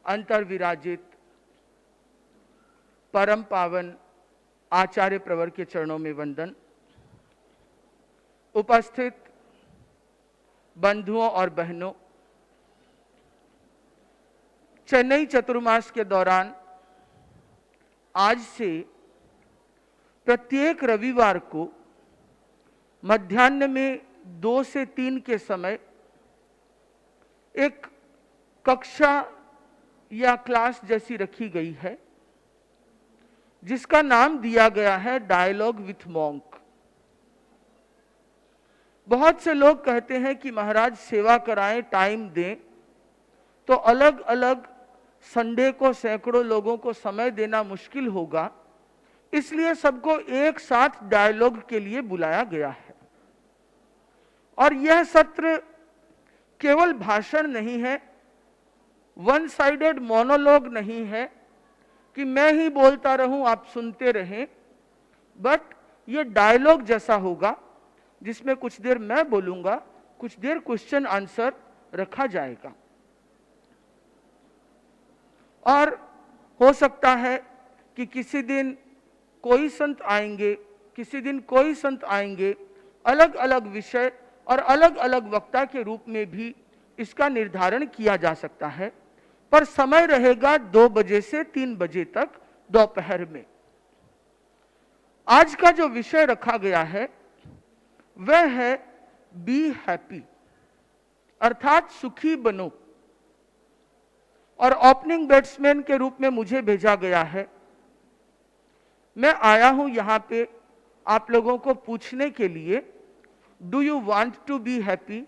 अंतर विराजित परम पावन आचार्य प्रवर के चरणों में वंदन। उपस्थित बंधुओं और बहनों, चेन्नई चतुर्मास के दौरान आज से प्रत्येक रविवार को मध्याह्न में 2 से 3 के समय एक कक्षा या क्लास जैसी रखी गई है, जिसका नाम दिया गया है डायलॉग विथ मॉन्क। बहुत से लोग कहते हैं कि महाराज सेवा कराएं, टाइम दें, तो अलग अलग संडे को सैकड़ों लोगों को समय देना मुश्किल होगा, इसलिए सबको एक साथ डायलॉग के लिए बुलाया गया है। और यह सत्र केवल भाषण नहीं है, वन साइडेड मोनोलॉग नहीं है कि मैं ही बोलता रहूं आप सुनते रहें, बट ये डायलॉग जैसा होगा जिसमें कुछ देर मैं बोलूंगा, कुछ देर क्वेश्चन आंसर रखा जाएगा। और हो सकता है कि किसी दिन कोई संत आएंगे, किसी दिन कोई संत आएंगे, अलग अलग विषय और अलग अलग वक्ता के रूप में भी इसका निर्धारण किया जा सकता है, पर समय रहेगा 2 बजे से 3 बजे तक दोपहर में। आज का जो विषय रखा गया है वह है बी हैप्पी, अर्थात सुखी बनो। और ओपनिंग बैट्समैन के रूप में मुझे भेजा गया है। मैं आया हूं यहां पे आप लोगों को पूछने के लिए, do you want to be happy?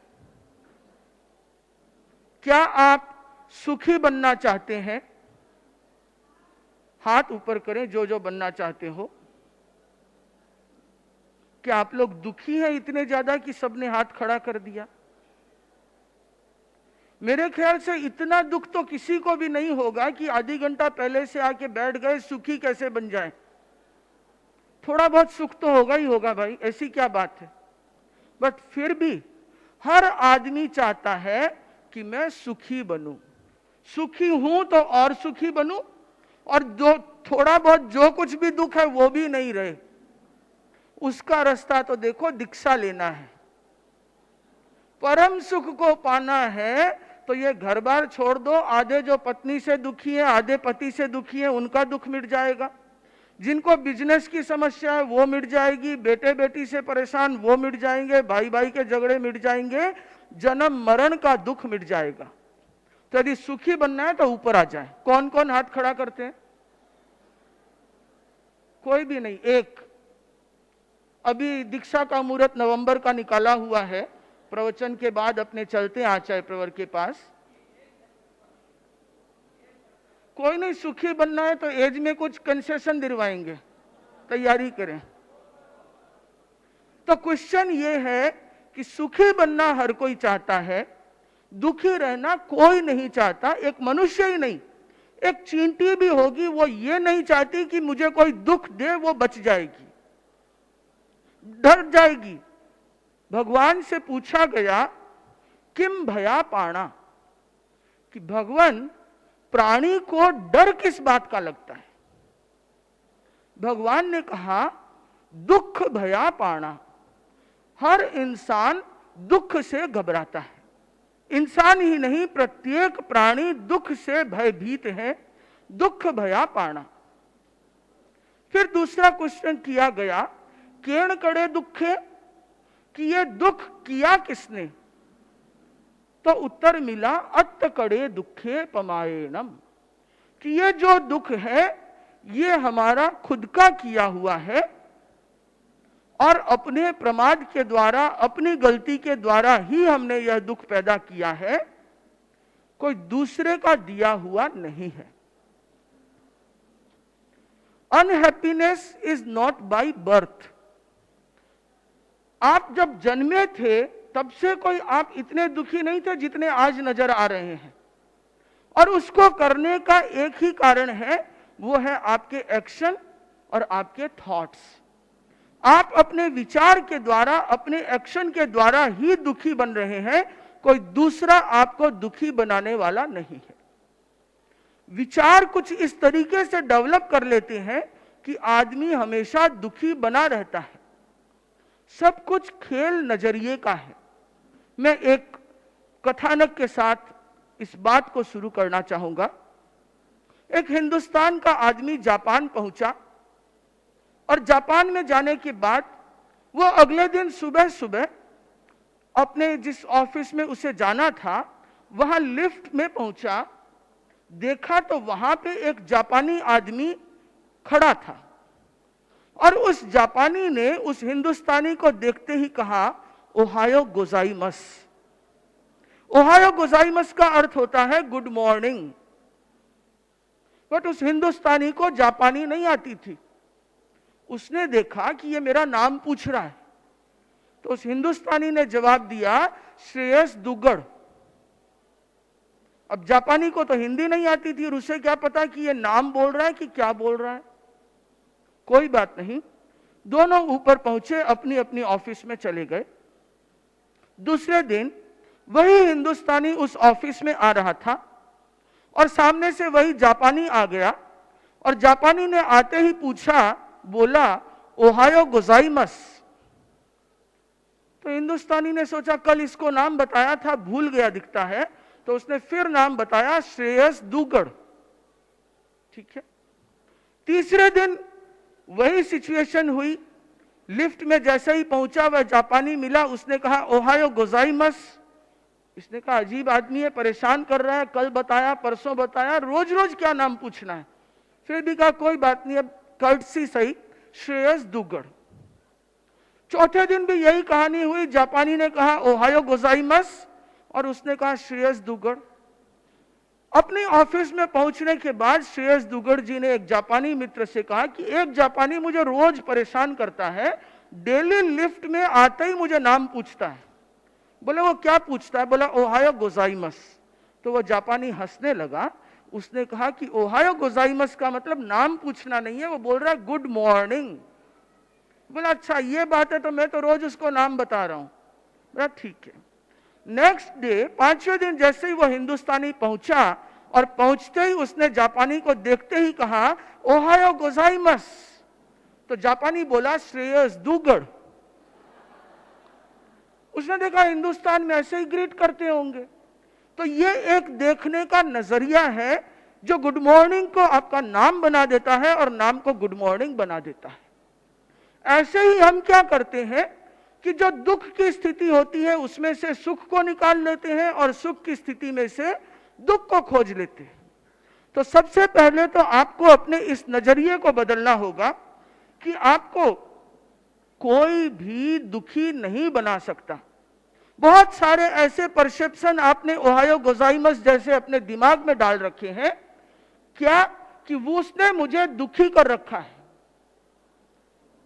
क्या आप सुखी बनना चाहते हैं? हाथ ऊपर करें जो जो बनना चाहते हो। क्या आप लोग दुखी हैं इतने ज्यादा कि सबने हाथ खड़ा कर दिया? मेरे ख्याल से इतना दुख तो किसी को भी नहीं होगा कि आधी घंटा पहले से आके बैठ गए, सुखी कैसे बन जाए। थोड़ा बहुत सुख तो होगा ही होगा भाई, ऐसी क्या बात है। बट फिर भी हर आदमी चाहता है कि मैं सुखी बनूं, सुखी हूं तो और सुखी बनूं, और जो थोड़ा बहुत जो कुछ भी दुख है वो भी नहीं रहे। उसका रास्ता तो देखो, दीक्षा लेना है। परम सुख को पाना है तो ये घर बार छोड़ दो। आधे जो पत्नी से दुखी है, आधे पति से दुखी है, उनका दुख मिट जाएगा। जिनको बिजनेस की समस्या है वो मिट जाएगी, बेटे बेटी से परेशान वो मिट जाएंगे, भाई भाई के झगड़े मिट जाएंगे, जन्म मरण का दुख मिट जाएगा। तो यदि सुखी बनना है तो ऊपर आ जाए। कौन कौन हाथ खड़ा करते हैं? कोई भी नहीं, एक। अभी दीक्षा का मुहूर्त नवंबर का निकाला हुआ है, प्रवचन के बाद अपने चलते हैं आचार्य प्रवर के पास। कोई नहीं, सुखी बनना है तो एज में कुछ कंसेशन दिलवाएंगे, तैयारी करें। तो क्वेश्चन ये है कि सुखी बनना हर कोई चाहता है, दुखी रहना कोई नहीं चाहता। एक मनुष्य ही नहीं, एक चींटी भी होगी वो ये नहीं चाहती कि मुझे कोई दुख दे, वो बच जाएगी, डर जाएगी। भगवान से पूछा गया किम भया पाणा, कि भगवान प्राणी को डर किस बात का लगता है? भगवान ने कहा दुख भया पाणा, हर इंसान दुख से घबराता है। इंसान ही नहीं, प्रत्येक प्राणी दुख से भयभीत है। दुख भया पाणा। फिर दूसरा क्वेश्चन किया गया, केण कड़े दुखे, कि ये दुख किया किसने? तो उत्तर मिला अत्त कड़े दुखे पमायेनम, कि ये जो दुख है ये हमारा खुद का किया हुआ है, और अपने प्रमाद के द्वारा, अपनी गलती के द्वारा ही हमने यह दुख पैदा किया है, कोई दूसरे का दिया हुआ नहीं है। Unhappiness is not by birth. आप जब जन्मे थे तब से कोई आप इतने दुखी नहीं थे जितने आज नजर आ रहे हैं, और उसको करने का एक ही कारण है, वो है आपके एक्शन और आपके थॉट्स। आप अपने विचार के द्वारा, अपने एक्शन के द्वारा ही दुखी बन रहे हैं, कोई दूसरा आपको दुखी बनाने वाला नहीं है। विचार कुछ इस तरीके से डेवलप कर लेते हैं कि आदमी हमेशा दुखी बना रहता है। सब कुछ खेल नजरिए का है। मैं एक कथानक के साथ इस बात को शुरू करना चाहूंगा। एक हिंदुस्तान का आदमी जापान पहुंचा और जापान में जाने के बाद वो अगले दिन सुबह सुबह अपने जिस ऑफिस में उसे जाना था वहां लिफ्ट में पहुंचा, देखा तो वहां पे एक जापानी आदमी खड़ा था और उस जापानी ने उस हिंदुस्तानी को देखते ही कहा, ओहायो गोजाइमस। ओहायो गोजाइमस का अर्थ होता है गुड मॉर्निंग। बट उस हिंदुस्तानी को जापानी नहीं आती थी। उसने देखा कि ये मेरा नाम पूछ रहा है, तो उस हिंदुस्तानी ने जवाब दिया, श्रेयस दुग्गड़। अब जापानी को तो हिंदी नहीं आती थी और उसे क्या पता कि ये नाम बोल रहा है कि क्या बोल रहा है। कोई बात नहीं, दोनों ऊपर पहुंचे, अपनी अपनी ऑफिस में चले गए। दूसरे दिन वही हिंदुस्तानी उस ऑफिस में आ रहा था और सामने से वही जापानी आ गया और जापानी ने आते ही पूछा, बोला, ओहायो गोजाइमस। तो हिंदुस्तानी ने सोचा कल इसको नाम बताया था, भूल गया दिखता है, तो उसने फिर नाम बताया, श्रेयस दुग्गड़। ठीक है। तीसरे दिन वही सिचुएशन हुई। लिफ्ट में जैसे ही पहुंचा वह जापानी मिला, उसने कहा, ओहायो गोजाइमस। इसने कहा, अजीब आदमी है, परेशान कर रहा है, कल बताया, परसों बताया, रोज रोज क्या नाम पूछना है। फिर भी कहा कोई बात नहीं, अब कर्टसी सही, श्रेयस दुग्गड़। चौथे दिन भी यही कहानी हुई। जापानी ने कहा, ओहायो गोजाइमस, और उसने कहा श्रेयस दुग्गड़। अपने ऑफिस में पहुंचने के बाद श्रेयस दुग्गड़ जी ने एक जापानी मित्र से कहा कि एक जापानी मुझे रोज परेशान करता है, डेली लिफ्ट में आते ही मुझे नाम पूछता है। बोले वो क्या पूछता है? बोला ओहायो गोजाइमस। तो वो जापानी हंसने लगा। उसने कहा कि ओहायो गोजाइमस का मतलब नाम पूछना नहीं है, वो बोल रहा है गुड मॉर्निंग। बोला अच्छा ये बात है, तो मैं तो रोज उसको नाम बता रहा हूं। बोला ठीक है। नेक्स्ट डे, पांचवें दिन जैसे ही वो हिंदुस्तानी पहुंचा और पहुंचते ही उसने जापानी को देखते ही कहा, ओहायो गोजाइमस। तो जापानी बोला श्रेयस दुग्गड़। उसने देखा हिंदुस्तान में ऐसे ही ग्रीट करते होंगे। तो ये एक देखने का नजरिया है जो गुड मॉर्निंग को आपका नाम बना देता है और नाम को गुड मॉर्निंग बना देता है। ऐसे ही हम क्या करते हैं कि जो दुख की स्थिति होती है उसमें से सुख को निकाल लेते हैं और सुख की स्थिति में से दुख को खोज लेते हैं। तो सबसे पहले तो आपको अपने इस नजरिए को बदलना होगा कि आपको कोई भी दुखी नहीं बना सकता। बहुत सारे ऐसे परसेप्शन आपने ओहायो गोजाइमस जैसे अपने दिमाग में डाल रखे हैं, क्या कि वो उसने मुझे दुखी कर रखा है।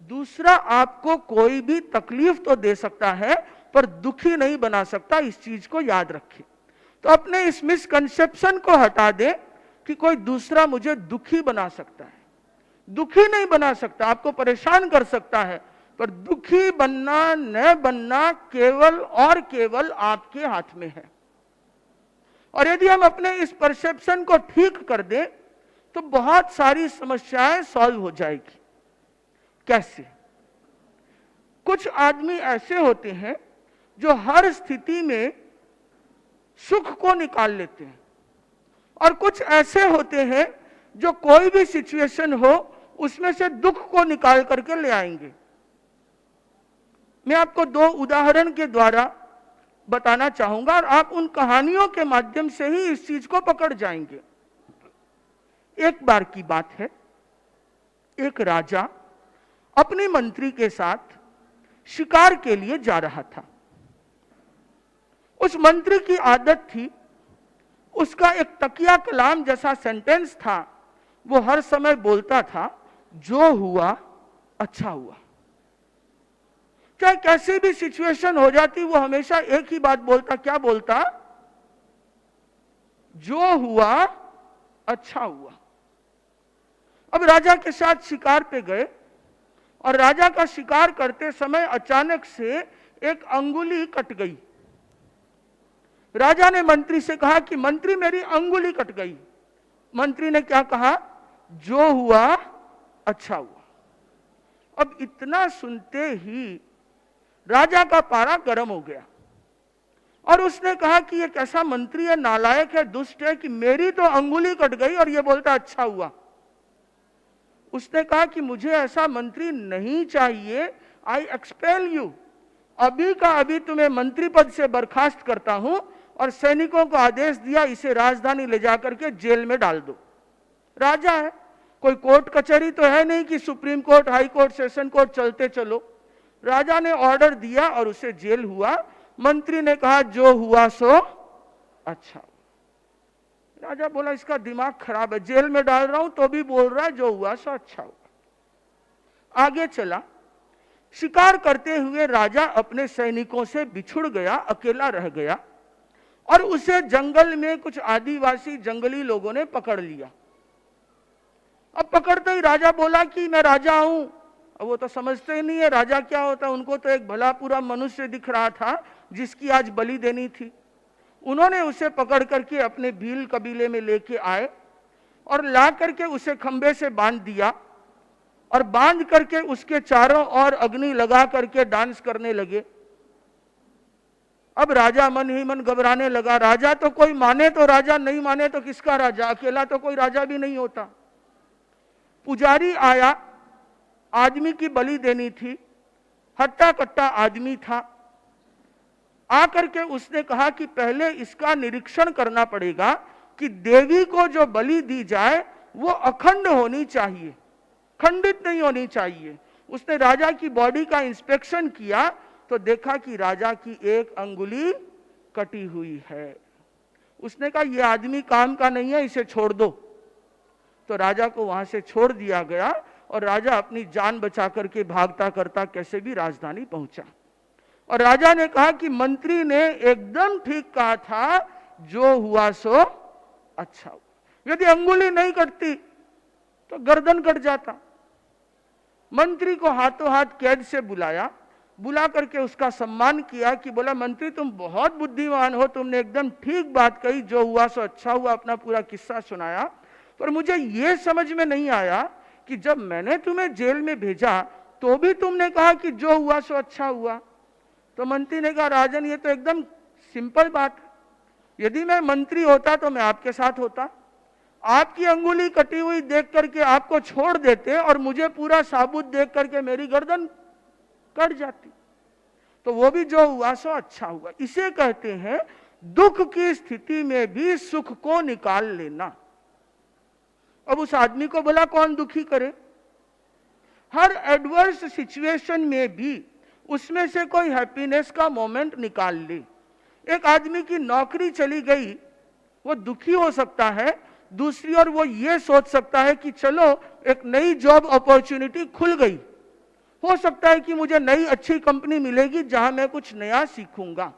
दूसरा आपको कोई भी तकलीफ तो दे सकता है पर दुखी नहीं बना सकता, इस चीज को याद रखें। तो अपने इस मिसकंसेप्शन को हटा दें कि कोई दूसरा मुझे दुखी बना सकता है। दुखी नहीं बना सकता, आपको परेशान कर सकता है, पर दुखी बनना न बनना केवल और केवल आपके हाथ में है। और यदि हम अपने इस परसेप्शन को ठीक कर दें तो बहुत सारी समस्याएं सॉल्व हो जाएगी। कैसे? कुछ आदमी ऐसे होते हैं जो हर स्थिति में सुख को निकाल लेते हैं और कुछ ऐसे होते हैं जो कोई भी सिचुएशन हो उसमें से दुख को निकाल करके ले आएंगे। मैं आपको दो उदाहरण के द्वारा बताना चाहूंगा और आप उन कहानियों के माध्यम से ही इस चीज को पकड़ जाएंगे। एक बार की बात है, एक राजा अपने मंत्री के साथ शिकार के लिए जा रहा था। उस मंत्री की आदत थी, उसका एक तकिया कलाम जैसा सेंटेंस था, वो हर समय बोलता था, जो हुआ अच्छा हुआ। चाहे कैसी भी सिचुएशन हो जाती वो हमेशा एक ही बात बोलता। क्या बोलता? जो हुआ अच्छा हुआ। अब राजा के साथ शिकार पे गए और राजा का शिकार करते समय अचानक से एक अंगुली कट गई। राजा ने मंत्री से कहा कि मंत्री मेरी अंगुली कट गई। मंत्री ने क्या कहा, जो हुआ अच्छा हुआ। अब इतना सुनते ही राजा का पारा गर्म हो गया और उसने कहा कि ये कैसा मंत्री है, नालायक है, दुष्ट है कि मेरी तो अंगुली कट गई और ये बोलता अच्छा हुआ। उसने कहा कि मुझे ऐसा मंत्री नहीं चाहिए, आई एक्सपेल यू, अभी का अभी तुम्हें मंत्री पद से बर्खास्त करता हूं। और सैनिकों को आदेश दिया, इसे राजधानी ले जाकर के जेल में डाल दो। राजा है, कोई कोर्ट कचहरी तो है नहीं कि supreme court, high court, session court चलते चलो। राजा ने ऑर्डर दिया और उसे जेल हुआ। मंत्री ने कहा जो हुआ सो अच्छा। राजा बोला इसका दिमाग खराब है, जेल में डाल रहा हूं तो भी बोल रहा है जो हुआ सो अच्छा हुआ। आगे चला, शिकार करते हुए राजा अपने सैनिकों से बिछुड़ गया, अकेला रह गया और उसे जंगल में कुछ आदिवासी जंगली लोगों ने पकड़ लिया। अब पकड़ते ही राजा बोला कि मैं राजा हूं। अब वो तो समझते ही नहीं है राजा क्या होता है, उनको तो एक भला पूरा मनुष्य दिख रहा था जिसकी आज बलि देनी थी। उन्होंने उसे पकड़ करके अपने भील कबीले में लेके आए और ला करके उसे खंबे से बांध दिया और बांध करके उसके चारों ओर अग्नि लगा करके डांस करने लगे। अब राजा मन ही मन घबराने लगा, राजा तो कोई माने तो राजा, नहीं माने तो किसका राजा, अकेला तो कोई राजा भी नहीं होता। पुजारी आया, आदमी की बलि देनी थी, हट्टा कट्टा आदमी था। आकर के उसने कहा कि पहले इसका निरीक्षण करना पड़ेगा कि देवी को जो बलि दी जाए वो अखंड होनी चाहिए, खंडित नहीं होनी चाहिए। उसने राजा की बॉडी का इंस्पेक्शन किया तो देखा कि राजा की एक अंगुली कटी हुई है। उसने कहा यह आदमी काम का नहीं है, इसे छोड़ दो। तो राजा को वहां से छोड़ दिया गया और राजा अपनी जान बचा करके भागता करता कैसे भी राजधानी पहुंचा। और राजा ने कहा कि मंत्री ने एकदम ठीक कहा था, जो हुआ सो अच्छा हुआ। यदि अंगुली नहीं कटती तो गर्दन कट जाता। मंत्री को हाथों हाथ कैद से बुलाया, बुला करके उसका सम्मान किया कि बोला मंत्री तुम बहुत बुद्धिमान हो, तुमने एकदम ठीक बात कही, जो हुआ सो अच्छा हुआ, अपना पूरा किस्सा सुनाया। पर मुझे यह समझ में नहीं आया कि जब मैंने तुम्हें जेल में भेजा तो भी तुमने कहा कि जो हुआ सो अच्छा हुआ। तो मंत्री ने कहा राजन ये तो एकदम सिंपल बात है, यदि मैं मंत्री होता तो मैं आपके साथ होता, आपकी अंगुली कटी हुई देख करके आपको छोड़ देते और मुझे पूरा साबुत देख करके मेरी गर्दन कट जाती। तो वो भी जो हुआ सो अच्छा हुआ। इसे कहते हैं दुख की स्थिति में भी सुख को निकाल लेना। अब उस आदमी को बोला कौन दुखी करे, हर एडवर्स सिचुएशन में भी उसमें से कोई हैप्पीनेस का मोमेंट निकाल ले। एक आदमी की नौकरी चली गई, वो दुखी हो सकता है, दूसरी ओर वो ये सोच सकता है कि चलो एक नई जॉब अपॉर्चुनिटी खुल गई, हो सकता है कि मुझे नई अच्छी कंपनी मिलेगी जहां मैं कुछ नया सीखूंगा।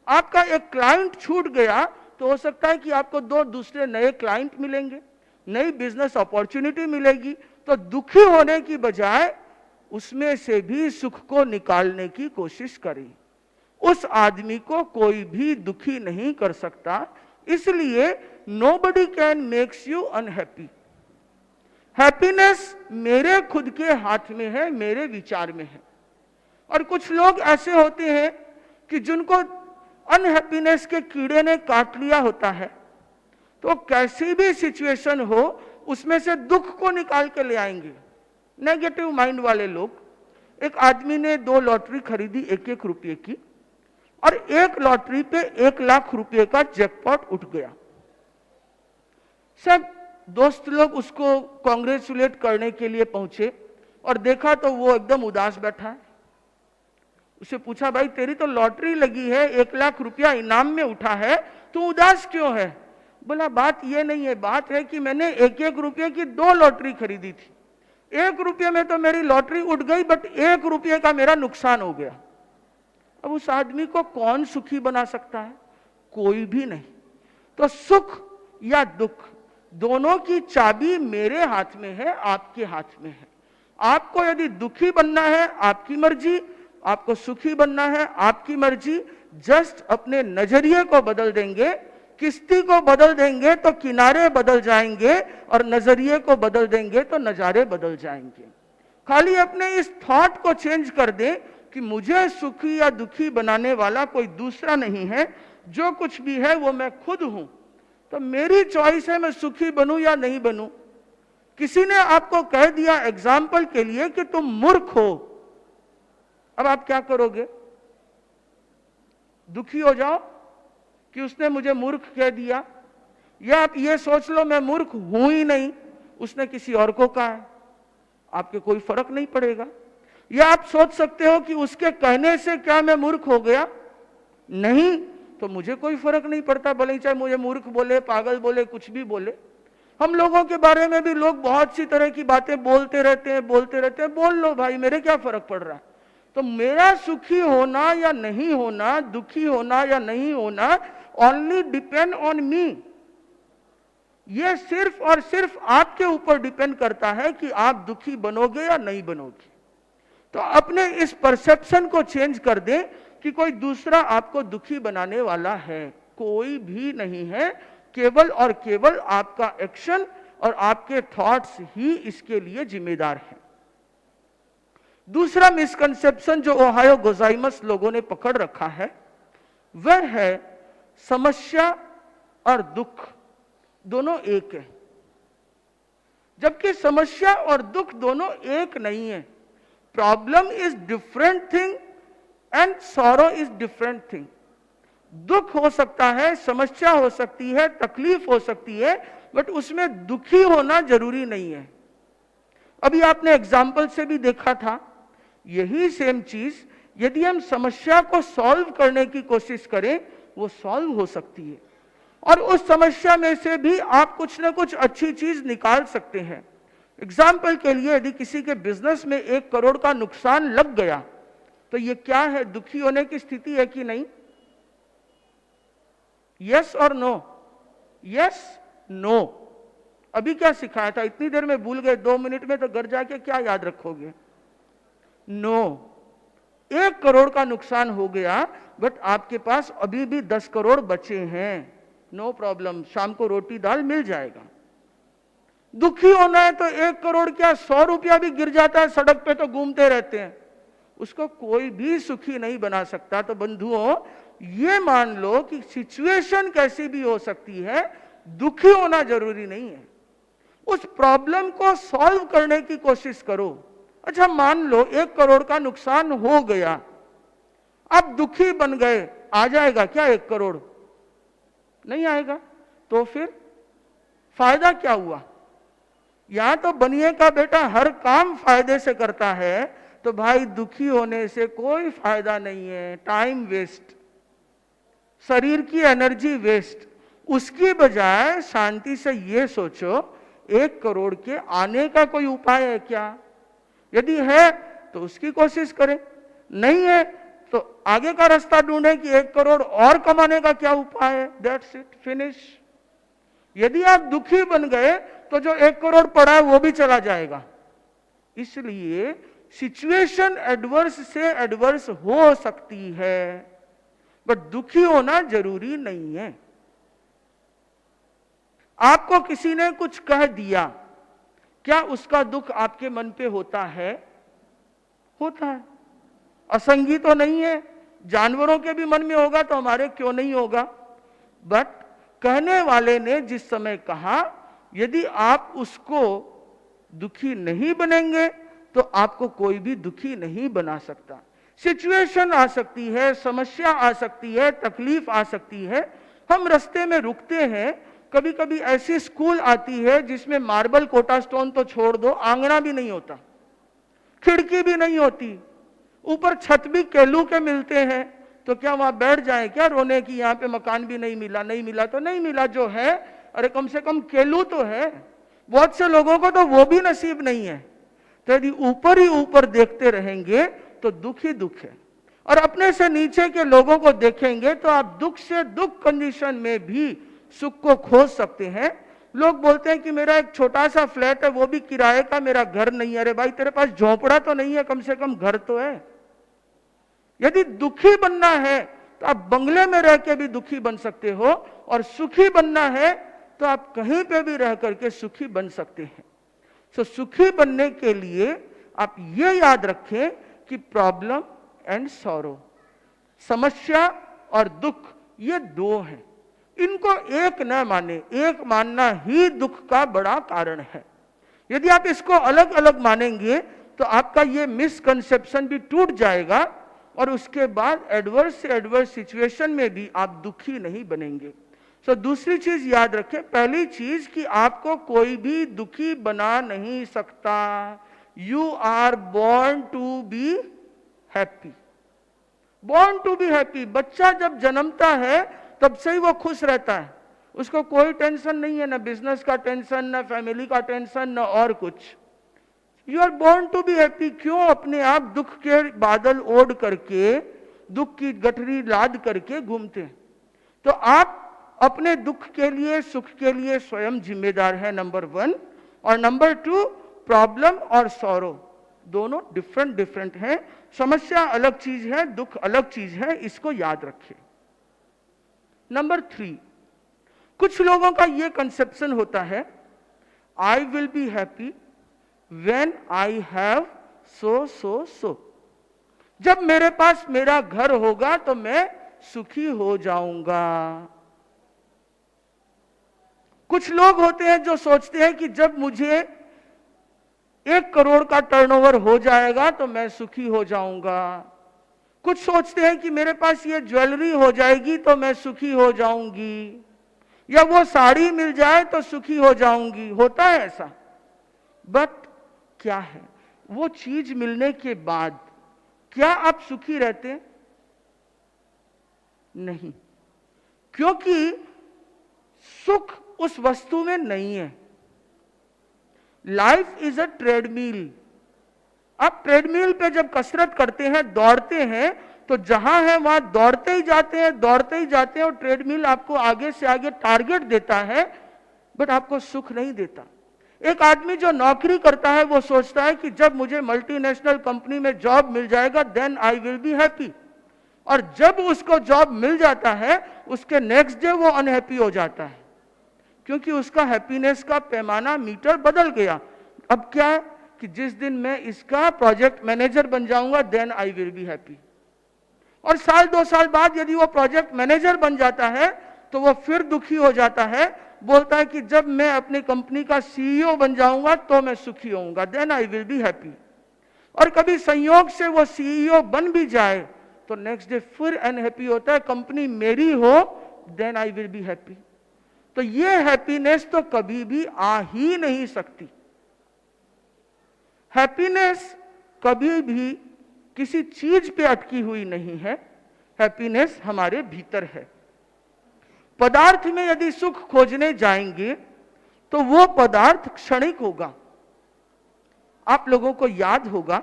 आपका एक क्लाइंट छूट गया तो हो सकता है कि आपको दो दूसरे नए क्लाइंट मिलेंगे, नई बिजनेस अपॉर्चुनिटी मिलेगी। तो दुखी होने की बजाय उसमें से भी सुख को निकालने की कोशिश करें। उस आदमी को कोई भी दुखी नहीं कर सकता, इसलिए nobody can makes you unhappy. Happiness मेरे खुद के हाथ में है, मेरे विचार में है। और कुछ लोग ऐसे होते हैं कि जिनको अनहैप्पीनेस के कीड़े ने काट लिया होता है, तो कैसी भी सिचुएशन हो उसमें से दुख को निकाल के ले आएंगे। नेगेटिव माइंड वाले लोग। एक आदमी ने 2 लॉटरी खरीदी 1-1 रुपये की और एक लॉटरी पे 1 लाख रुपए का जैकपॉट उठ गया। सब दोस्त लोग उसको कांग्रेचुलेट करने के लिए पहुंचे और देखा तो वो एकदम उदास बैठा है। उसे पूछा भाई तेरी तो लॉटरी लगी है, 1 लाख रुपया इनाम में उठा है, तू उदास क्यों है? बोला बात ये नहीं है, बात है कि मैंने 1-1 रुपये की 2 लॉटरी खरीदी थी। 1 रुपये में तो मेरी लॉटरी उठ गई, बट 1 रुपये का मेरा नुकसान हो गया। अब उस आदमी को कौन सुखी बना सकता है? कोई भी नहीं। तो सुख या दुख दोनों की चाबी मेरे हाथ में है, आपके हाथ में है। आपको यदि दुखी बनना है आपकी मर्जी, आपको सुखी बनना है, आपकी मर्जी। जस्ट अपने नजरिए को बदल देंगे, किश्ती को बदल देंगे तो किनारे बदल जाएंगे, और नजरिए को बदल देंगे तो नजारे बदल जाएंगे। खाली अपने इस थॉट को चेंज कर दें कि मुझे सुखी या दुखी बनाने वाला कोई दूसरा नहीं है, जो कुछ भी है वो मैं खुद हूं। तो मेरी चॉइस है मैं सुखी बनूं या नहीं बनूं। किसी ने आपको कह दिया एग्जाम्पल के लिए कि तुम मूर्ख हो, अब आप क्या करोगे? दुखी हो जाओ कि उसने मुझे मूर्ख कह दिया, या आप ये सोच लो मैं मूर्ख हूं ही नहीं, उसने किसी और को कहा है, आपके कोई फर्क नहीं पड़ेगा। या आप सोच सकते हो कि उसके कहने से क्या मैं मूर्ख हो गया? नहीं, तो मुझे कोई फर्क नहीं पड़ता, भले ही चाहे मुझे मूर्ख बोले, पागल बोले, कुछ भी बोले। हम लोगों के बारे में भी लोग बहुत सी तरह की बातें बोलते रहते हैं, बोल लो भाई, मेरे क्या फर्क पड़ रहा है। तो मेरा सुखी होना या नहीं होना, दुखी होना या नहीं होना, ओनली डिपेंड ऑन मी। यह सिर्फ और सिर्फ आपके ऊपर डिपेंड करता है कि आप दुखी बनोगे या नहीं बनोगे। तो अपने इस परसेप्शन को चेंज कर दें कि कोई दूसरा आपको दुखी बनाने वाला है, कोई भी नहीं है। केवल और केवल आपका एक्शन और आपके थॉट्स ही इसके लिए जिम्मेदार हैं। दूसरा मिसकंसेप्शन जो ओहायो गोजाइमस लोगों ने पकड़ रखा है वह है समस्या और दुख दोनों एक है, जबकि समस्या और दुख दोनों एक नहीं है। Problem is different thing and sorrow is different thing. दुख हो सकता है, समस्या हो सकती है, तकलीफ हो सकती है, बट उसमें दुखी होना जरूरी नहीं है। अभी आपने एग्जाम्पल से भी देखा था, यही सेम चीज यदि हम समस्या को सॉल्व करने की कोशिश करें वो सॉल्व हो सकती है, और उस समस्या में से भी आप कुछ ना कुछ अच्छी चीज निकाल सकते हैं। एग्जाम्पल के लिए यदि किसी के बिजनेस में 1 करोड़ का नुकसान लग गया तो ये क्या है, दुखी होने की स्थिति है कि नहीं? यस और नो? Yes no. अभी क्या सिखाया था, इतनी देर में भूल गए, 2 मिनट में तो घर जाके क्या याद रखोगे? नो। 1 करोड़ का नुकसान हो गया, बट आपके पास अभी भी 10 करोड़ बचे हैं, नो प्रॉब्लम, शाम को रोटी दाल मिल जाएगा। दुखी होना है तो 1 करोड़ क्या 100 रुपया भी गिर जाता है सड़क पे तो घूमते रहते हैं, उसको कोई भी सुखी नहीं बना सकता। तो बंधुओं, ये मान लो कि सिचुएशन कैसी भी हो सकती है, दुखी होना जरूरी नहीं है। उस प्रॉब्लम को सॉल्व करने की कोशिश करो। अच्छा, मान लो 1 करोड़ का नुकसान हो गया, अब दुखी बन गए, आ जाएगा क्या 1 करोड़? नहीं आएगा। तो फिर फायदा क्या हुआ? यहां तो बनिए का बेटा हर काम फायदे से करता है, तो भाई दुखी होने से कोई फायदा नहीं है, टाइम वेस्ट, शरीर की एनर्जी वेस्ट। उसकी बजाय शांति से ये सोचो 1 करोड़ के आने का कोई उपाय है क्या? यदि है तो उसकी कोशिश करें, नहीं है तो आगे का रास्ता ढूंढे कि 1 करोड़ और कमाने का क्या उपाय है। That's it, finish. यदि आप दुखी बन गए तो जो 1 करोड़ पड़ा है वो भी चला जाएगा। इसलिए सिचुएशन एडवर्स से एडवर्स हो सकती है, बट दुखी होना जरूरी नहीं है। आपको किसी ने कुछ कह दिया, क्या उसका दुख आपके मन पे होता है? होता है। असंगी तो नहीं है, जानवरों के भी मन में होगा तो हमारे क्यों नहीं होगा? बट कहने वाले ने जिस समय कहा, यदि आप उसको दुखी नहीं बनेंगे तो आपको कोई भी दुखी नहीं बना सकता। सिचुएशन आ सकती है, समस्या आ सकती है, तकलीफ आ सकती है, हम रास्ते में रुकते हैं। कभी कभी ऐसी स्कूल आती है जिसमें मार्बल कोटा स्टोन तो छोड़ दो, आंगना भी नहीं होता, खिड़की भी नहीं होती, ऊपर छत भी केलू के मिलते हैं, तो क्या वहां बैठ जाए क्या रोने की, यहाँ पे मकान भी नहीं मिला, नहीं मिला तो नहीं मिला, जो है अरे कम से कम केलू तो है। बहुत से लोगों को तो वो भी नसीब नहीं है। तो यदि ऊपर ही ऊपर देखते रहेंगे तो दुख ही दुख है, और अपने से नीचे के लोगों को देखेंगे तो आप दुख से दुख कंडीशन में भी सुख को खोज सकते हैं। लोग बोलते हैं कि मेरा एक छोटा सा फ्लैट है, वो भी किराए का, मेरा घर नहीं है। अरे भाई, तेरे पास झोपड़ा तो नहीं है, कम से कम घर तो है। यदि दुखी बनना है तो आप बंगले में रह के भी दुखी बन सकते हो, और सुखी बनना है तो आप कहीं पे भी रह करके सुखी बन सकते हैं। तो सुखी बनने के लिए आप ये याद रखें कि प्रॉब्लम एंड सॉरो, समस्या और दुख, ये दो हैं, इनको एक न माने। एक मानना ही दुख का बड़ा कारण है। यदि आप इसको अलग अलग मानेंगे तो आपका ये मिसकंसेप्शन भी टूट जाएगा, और उसके बाद एडवर्स से एडवर्स सिचुएशन में भी आप दुखी नहीं बनेंगे। सो दूसरी चीज याद रखें, पहली चीज कि आपको कोई भी दुखी बना नहीं सकता। You are born to be happy, born to be happy. बच्चा जब जन्मता है तब से ही वो खुश रहता है, उसको कोई टेंशन नहीं है, ना बिजनेस का टेंशन, ना फैमिली का टेंशन, ना और कुछ। You are born to be happy. क्यों अपने आप दुख के बादल ओढ़ करके, दुख की गठरी लाद करके घूमते हैं? तो आप अपने दुख के लिए, सुख के लिए स्वयं जिम्मेदार है, नंबर 1। और नंबर 2, प्रॉब्लम और सॉरो दोनों डिफरेंट डिफरेंट हैं। समस्या अलग चीज है, दुख अलग चीज है, इसको याद रखें। नंबर 3, कुछ लोगों का यह कंसेप्शन होता है, आई will be happy when I have so. जब मेरे पास मेरा घर होगा तो मैं सुखी हो जाऊंगा। कुछ लोग होते हैं जो सोचते हैं कि जब मुझे 1 करोड़ का टर्नओवर हो जाएगा तो मैं सुखी हो जाऊंगा। कुछ सोचते हैं कि मेरे पास ये ज्वेलरी हो जाएगी तो मैं सुखी हो जाऊंगी, या वो साड़ी मिल जाए तो सुखी हो जाऊंगी। होता है ऐसा। बट क्या है, वो चीज मिलने के बाद क्या आप सुखी रहते? नहीं, क्योंकि सुख उस वस्तु में नहीं है। Life is a treadmill. आप ट्रेडमिल पे जब कसरत करते हैं, दौड़ते हैं, तो जहां है वहां दौड़ते ही जाते हैं, दौड़ते ही जाते हैं, और ट्रेडमिल आपको आगे से आगे टारगेट देता है, बट आपको सुख नहीं देता। एक आदमी जो नौकरी करता है वो सोचता है कि जब मुझे मल्टीनेशनल कंपनी में जॉब मिल जाएगा then I will be happy, और जब उसको जॉब मिल जाता है उसके नेक्स्ट डे वो अनहैप्पी हो जाता है, क्योंकि उसका हैप्पीनेस का पैमाना, मीटर बदल गया। अब क्या है कि जिस दिन मैं इसका प्रोजेक्ट मैनेजर बन जाऊंगा then I will be happy, और साल 2 साल बाद यदि वो प्रोजेक्ट मैनेजर बन जाता है तो वो फिर दुखी हो जाता है, बोलता है कि जब मैं अपनी कंपनी का सीईओ बन जाऊंगा तो मैं सुखी होऊंगा, then I will be happy. और कभी संयोग से वो सीईओ बन भी जाए तो नेक्स्ट डे फिर अनहैप्पी होता है, कंपनी मेरी हो then I will be happy. तो ये हैप्पीनेस तो कभी भी आ ही नहीं सकती। हैप्पीनेस कभी भी किसी चीज पे अटकी हुई नहीं है, हैप्पीनेस हमारे भीतर है। पदार्थ में यदि सुख खोजने जाएंगे तो वो पदार्थ क्षणिक होगा। आप लोगों को याद होगा,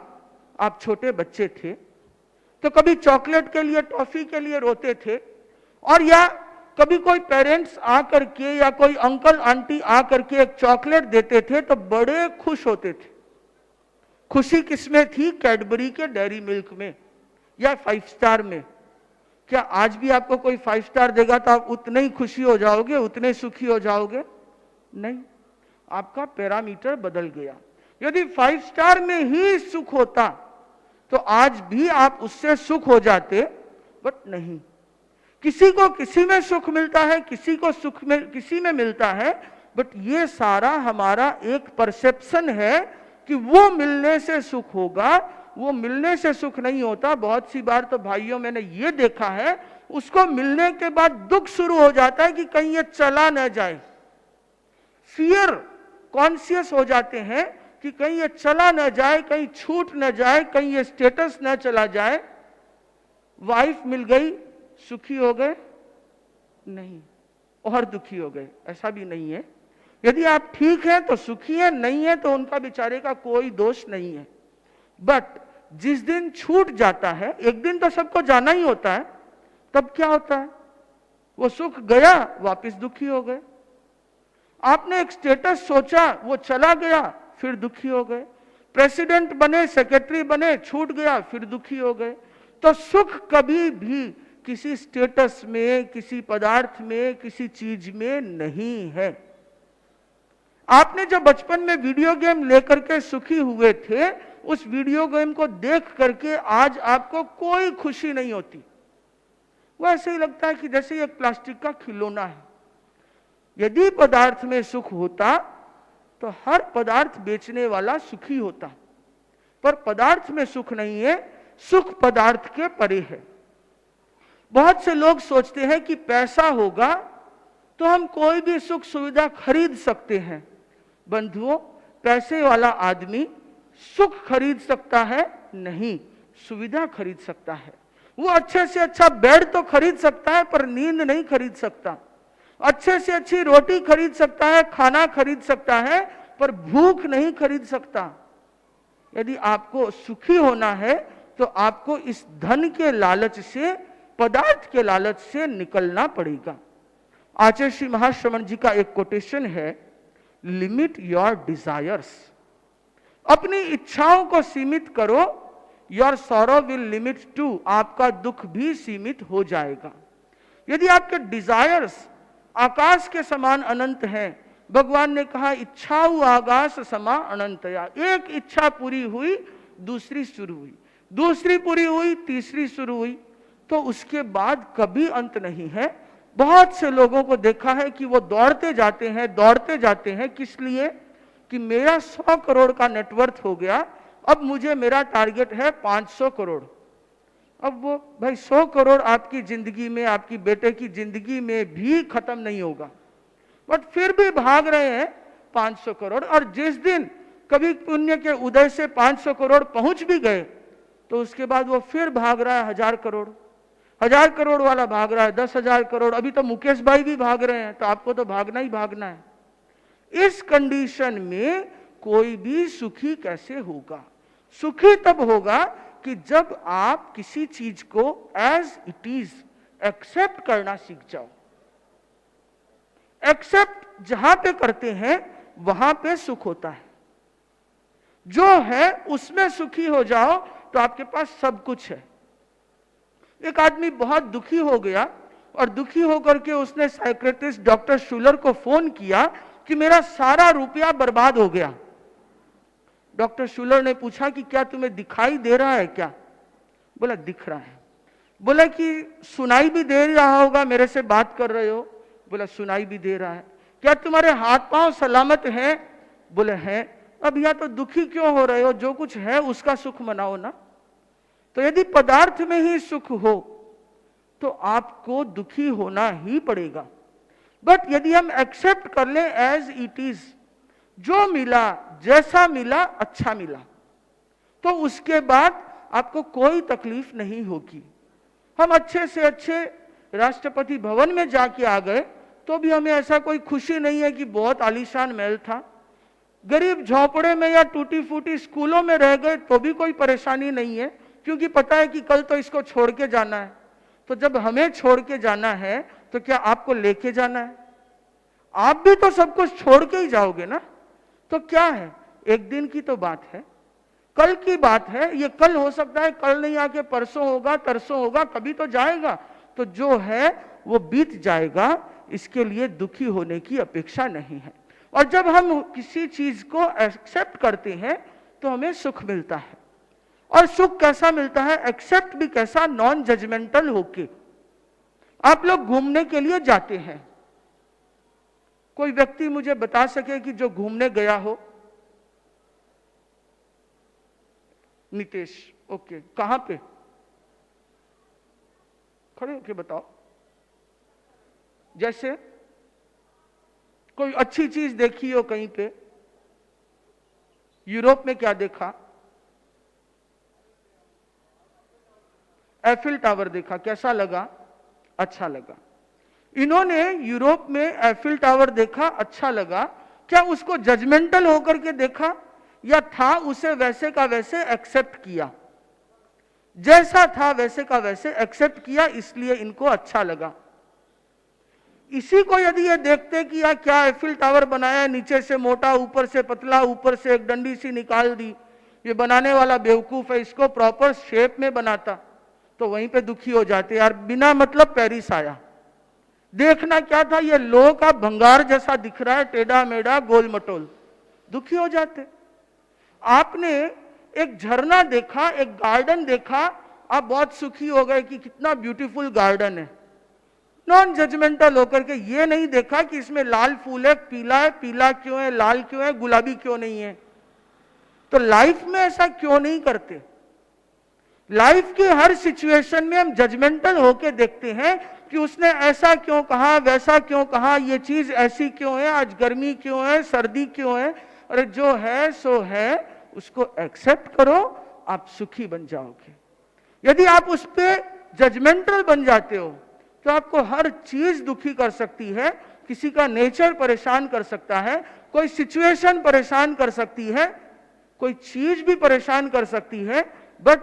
आप छोटे बच्चे थे तो कभी चॉकलेट के लिए, टॉफी के लिए रोते थे, और या कभी कोई पेरेंट्स आकर के या कोई अंकल आंटी आकर के एक चॉकलेट देते थे तो बड़े खुश होते थे। खुशी किसमें थी? कैडबरी के डेयरी मिल्क में या 5 स्टार में। क्या आज भी आपको कोई 5 स्टार देगा तो आप उतने ही खुशी हो जाओगे, उतने सुखी हो जाओगे? नहीं, आपका पैरामीटर बदल गया। यदि 5 स्टार में ही सुख होता तो आज भी आप उससे सुख हो जाते, बट नहीं। किसी को किसी में सुख मिलता है, किसी को सुख में किसी में मिलता है, बट ये सारा हमारा एक परसेप्शन है कि वो मिलने से सुख होगा। वो मिलने से सुख नहीं होता। बहुत सी बार तो भाइयों मैंने ये देखा है, उसको मिलने के बाद दुख शुरू हो जाता है कि कहीं ये चला न जाए। फियर कॉन्शियस हो जाते हैं कि कहीं ये चला न जाए, कहीं छूट न जाए, कहीं ये स्टेटस न चला जाए। वाइफ मिल गई, सुखी हो गए? नहीं, और दुखी हो गए? ऐसा भी नहीं है। यदि आप ठीक हैं तो सुखी हैं, नहीं है तो उनका बेचारे का कोई दोष नहीं है। बट जिस दिन छूट जाता है, एक दिन तो सबको जाना ही होता है, तब क्या होता है? वो सुख गया, वापस दुखी हो गए। आपने एक स्टेटस सोचा, वो चला गया, फिर दुखी हो गए। प्रेसिडेंट बने, सेक्रेटरी बने, छूट गया, फिर दुखी हो गए। तो सुख कभी भी किसी स्टेटस में, किसी पदार्थ में, किसी चीज में नहीं है। आपने जब बचपन में वीडियो गेम लेकर के सुखी हुए थे, उस वीडियो गेम को देख करके आज आपको कोई खुशी नहीं होती। वो ऐसे ही लगता है कि जैसे एक प्लास्टिक का खिलौना है। यदि पदार्थ में सुख होता तो हर पदार्थ बेचने वाला सुखी होता, पर पदार्थ में सुख नहीं है, सुख पदार्थ के परे है। बहुत से लोग सोचते हैं कि पैसा होगा तो हम कोई भी सुख सुविधा खरीद सकते हैं। बंधुओं, पैसे वाला आदमी सुख खरीद सकता है नहीं, सुविधा खरीद सकता है। वो अच्छे से अच्छा बेड तो खरीद सकता है, पर नींद नहीं खरीद सकता। अच्छे से अच्छी रोटी खरीद सकता है, खाना खरीद सकता है, पर भूख नहीं खरीद सकता। यदि आपको सुखी होना है तो आपको इस धन के लालच से, पदार्थ के लालच से निकलना पड़ेगा। आचार्य श्री महाश्रवण जी का एक कोटेशन है, लिमिट योर डिजायर्स। अपनी इच्छाओं को सीमित करो, your sorrow will limit too. आपका दुख भी सीमित हो जाएगा। यदि आपके डिजायर्स आकाश के समान अनंत हैं, भगवान ने कहा इच्छाऊ आकाश समा अनंतया। एक इच्छा पूरी हुई, दूसरी शुरू हुई, दूसरी पूरी हुई, तीसरी शुरू हुई, तो उसके बाद कभी अंत नहीं है। बहुत से लोगों को देखा है कि वो दौड़ते जाते हैं, किस लिए? कि मेरा 100 करोड़ का नेटवर्थ हो गया, अब मुझे मेरा टारगेट है 500 करोड़। अब वो भाई 100 करोड़ आपकी जिंदगी में, आपकी बेटे की जिंदगी में भी खत्म नहीं होगा, बट फिर भी भाग रहे हैं 500 करोड़। और जिस दिन कभी पुण्य के उदय से 500 करोड़ पहुंच भी गए, तो उसके बाद वो फिर भाग रहा है 1000 करोड़। 1000 करोड़ वाला भाग रहा है 10,000 करोड़। अभी तो मुकेश भाई भी भाग रहे हैं, तो आपको तो भागना ही भागना है। इस कंडीशन में कोई भी सुखी कैसे होगा? सुखी तब होगा कि जब आप किसी चीज को एज इट इज एक्सेप्ट करना सीख जाओ। एक्सेप्ट जहां पे करते हैं वहां पे सुख होता है। जो है उसमें सुखी हो जाओ तो आपके पास सब कुछ है। एक आदमी बहुत दुखी हो गया और दुखी होकर के उसने साइकियाट्रिस्ट डॉक्टर शूलर को फोन किया कि मेरा सारा रुपया बर्बाद हो गया। डॉक्टर शूलर ने पूछा कि क्या तुम्हें दिखाई दे रहा है क्या? बोला दिख रहा है। बोला कि सुनाई भी दे रहा होगा, मेरे से बात कर रहे हो? बोला सुनाई भी दे रहा है। क्या तुम्हारे हाथ पांव सलामत हैं? बोले हैं। अब या तो दुखी क्यों हो रहे हो? जो कुछ है उसका सुख मनाओ ना। तो यदि पदार्थ में ही सुख हो तो आपको दुखी होना ही पड़ेगा। बट यदि हम एक्सेप्ट कर लें एज इट इज, जो मिला जैसा मिला अच्छा मिला, तो उसके बाद आपको कोई तकलीफ नहीं होगी। हम अच्छे से अच्छे राष्ट्रपति भवन में जाके आ गए तो भी हमें ऐसा कोई खुशी नहीं है कि बहुत आलीशान महल था। गरीब झोपड़े में या टूटी फूटी स्कूलों में रह गए तो भी कोई परेशानी नहीं है, क्योंकि पता है कि कल तो इसको छोड़ के जाना है। तो जब हमें छोड़ के जाना है तो क्या आपको लेके जाना है? आप भी तो सब कुछ छोड़ के ही जाओगे ना। तो क्या है, एक दिन की तो बात है, कल की बात है। ये कल हो सकता है, कल नहीं आके परसों होगा, तरसों होगा, कभी तो जाएगा। तो जो है वो बीत जाएगा, इसके लिए दुखी होने की अपेक्षा नहीं है। और जब हम किसी चीज को एक्सेप्ट करते हैं तो हमें सुख मिलता है। और सुख कैसा मिलता है? एक्सेप्ट भी कैसा? नॉन जजमेंटल होके। आप लोग घूमने के लिए जाते हैं, कोई व्यक्ति मुझे बता सके कि जो घूमने गया हो? नितेश, ओके, कहां पे? खड़े होके बताओ। जैसे कोई अच्छी चीज देखी हो कहीं पे? यूरोप में क्या देखा? एफिल टावर देखा। कैसा लगा? अच्छा लगा। इन्होंने यूरोप में एफिल टावर देखा, अच्छा लगा। क्या उसको जजमेंटल होकर के देखा, या था उसे वैसे का वैसे एक्सेप्ट किया? जैसा था वैसे का वैसे एक्सेप्ट किया, इसलिए इनको अच्छा लगा। इसी को यदि ये देखते कि यार क्या एफिल टावर बनाया, नीचे से मोटा, ऊपर से पतला, ऊपर से एक डंडी सी निकाल दी, ये बनाने वाला बेवकूफ है, इसको प्रॉपर शेप में बनाता, तो वहीं पे दुखी हो जाते, यार बिना मतलब पेरिस आया, देखना क्या था, ये लोह का भंगार जैसा दिख रहा है, टेढ़ा मेढ़ा गोल मटोल, दुखी हो जाते। आपने एक झरना देखा, एक गार्डन देखा, आप बहुत सुखी हो गए कि कितना ब्यूटीफुल गार्डन है। नॉन जजमेंटल होकर के ये नहीं देखा कि इसमें लाल फूल है, पीला क्यों है, लाल क्यों है, गुलाबी क्यों नहीं है। तो लाइफ में ऐसा क्यों नहीं करते? लाइफ की हर सिचुएशन में हम जजमेंटल होके देखते हैं कि उसने ऐसा क्यों कहा, वैसा क्यों कहा, ये चीज ऐसी क्यों है, आज गर्मी क्यों है, सर्दी क्यों है। अरे जो है सो है, उसको एक्सेप्ट करो, आप सुखी बन जाओगे। यदि आप उस पर जजमेंटल बन जाते हो तो आपको हर चीज दुखी कर सकती है, किसी का नेचर परेशान कर सकता है, कोई सिचुएशन परेशान कर सकती है, कोई चीज भी परेशान कर सकती है। बट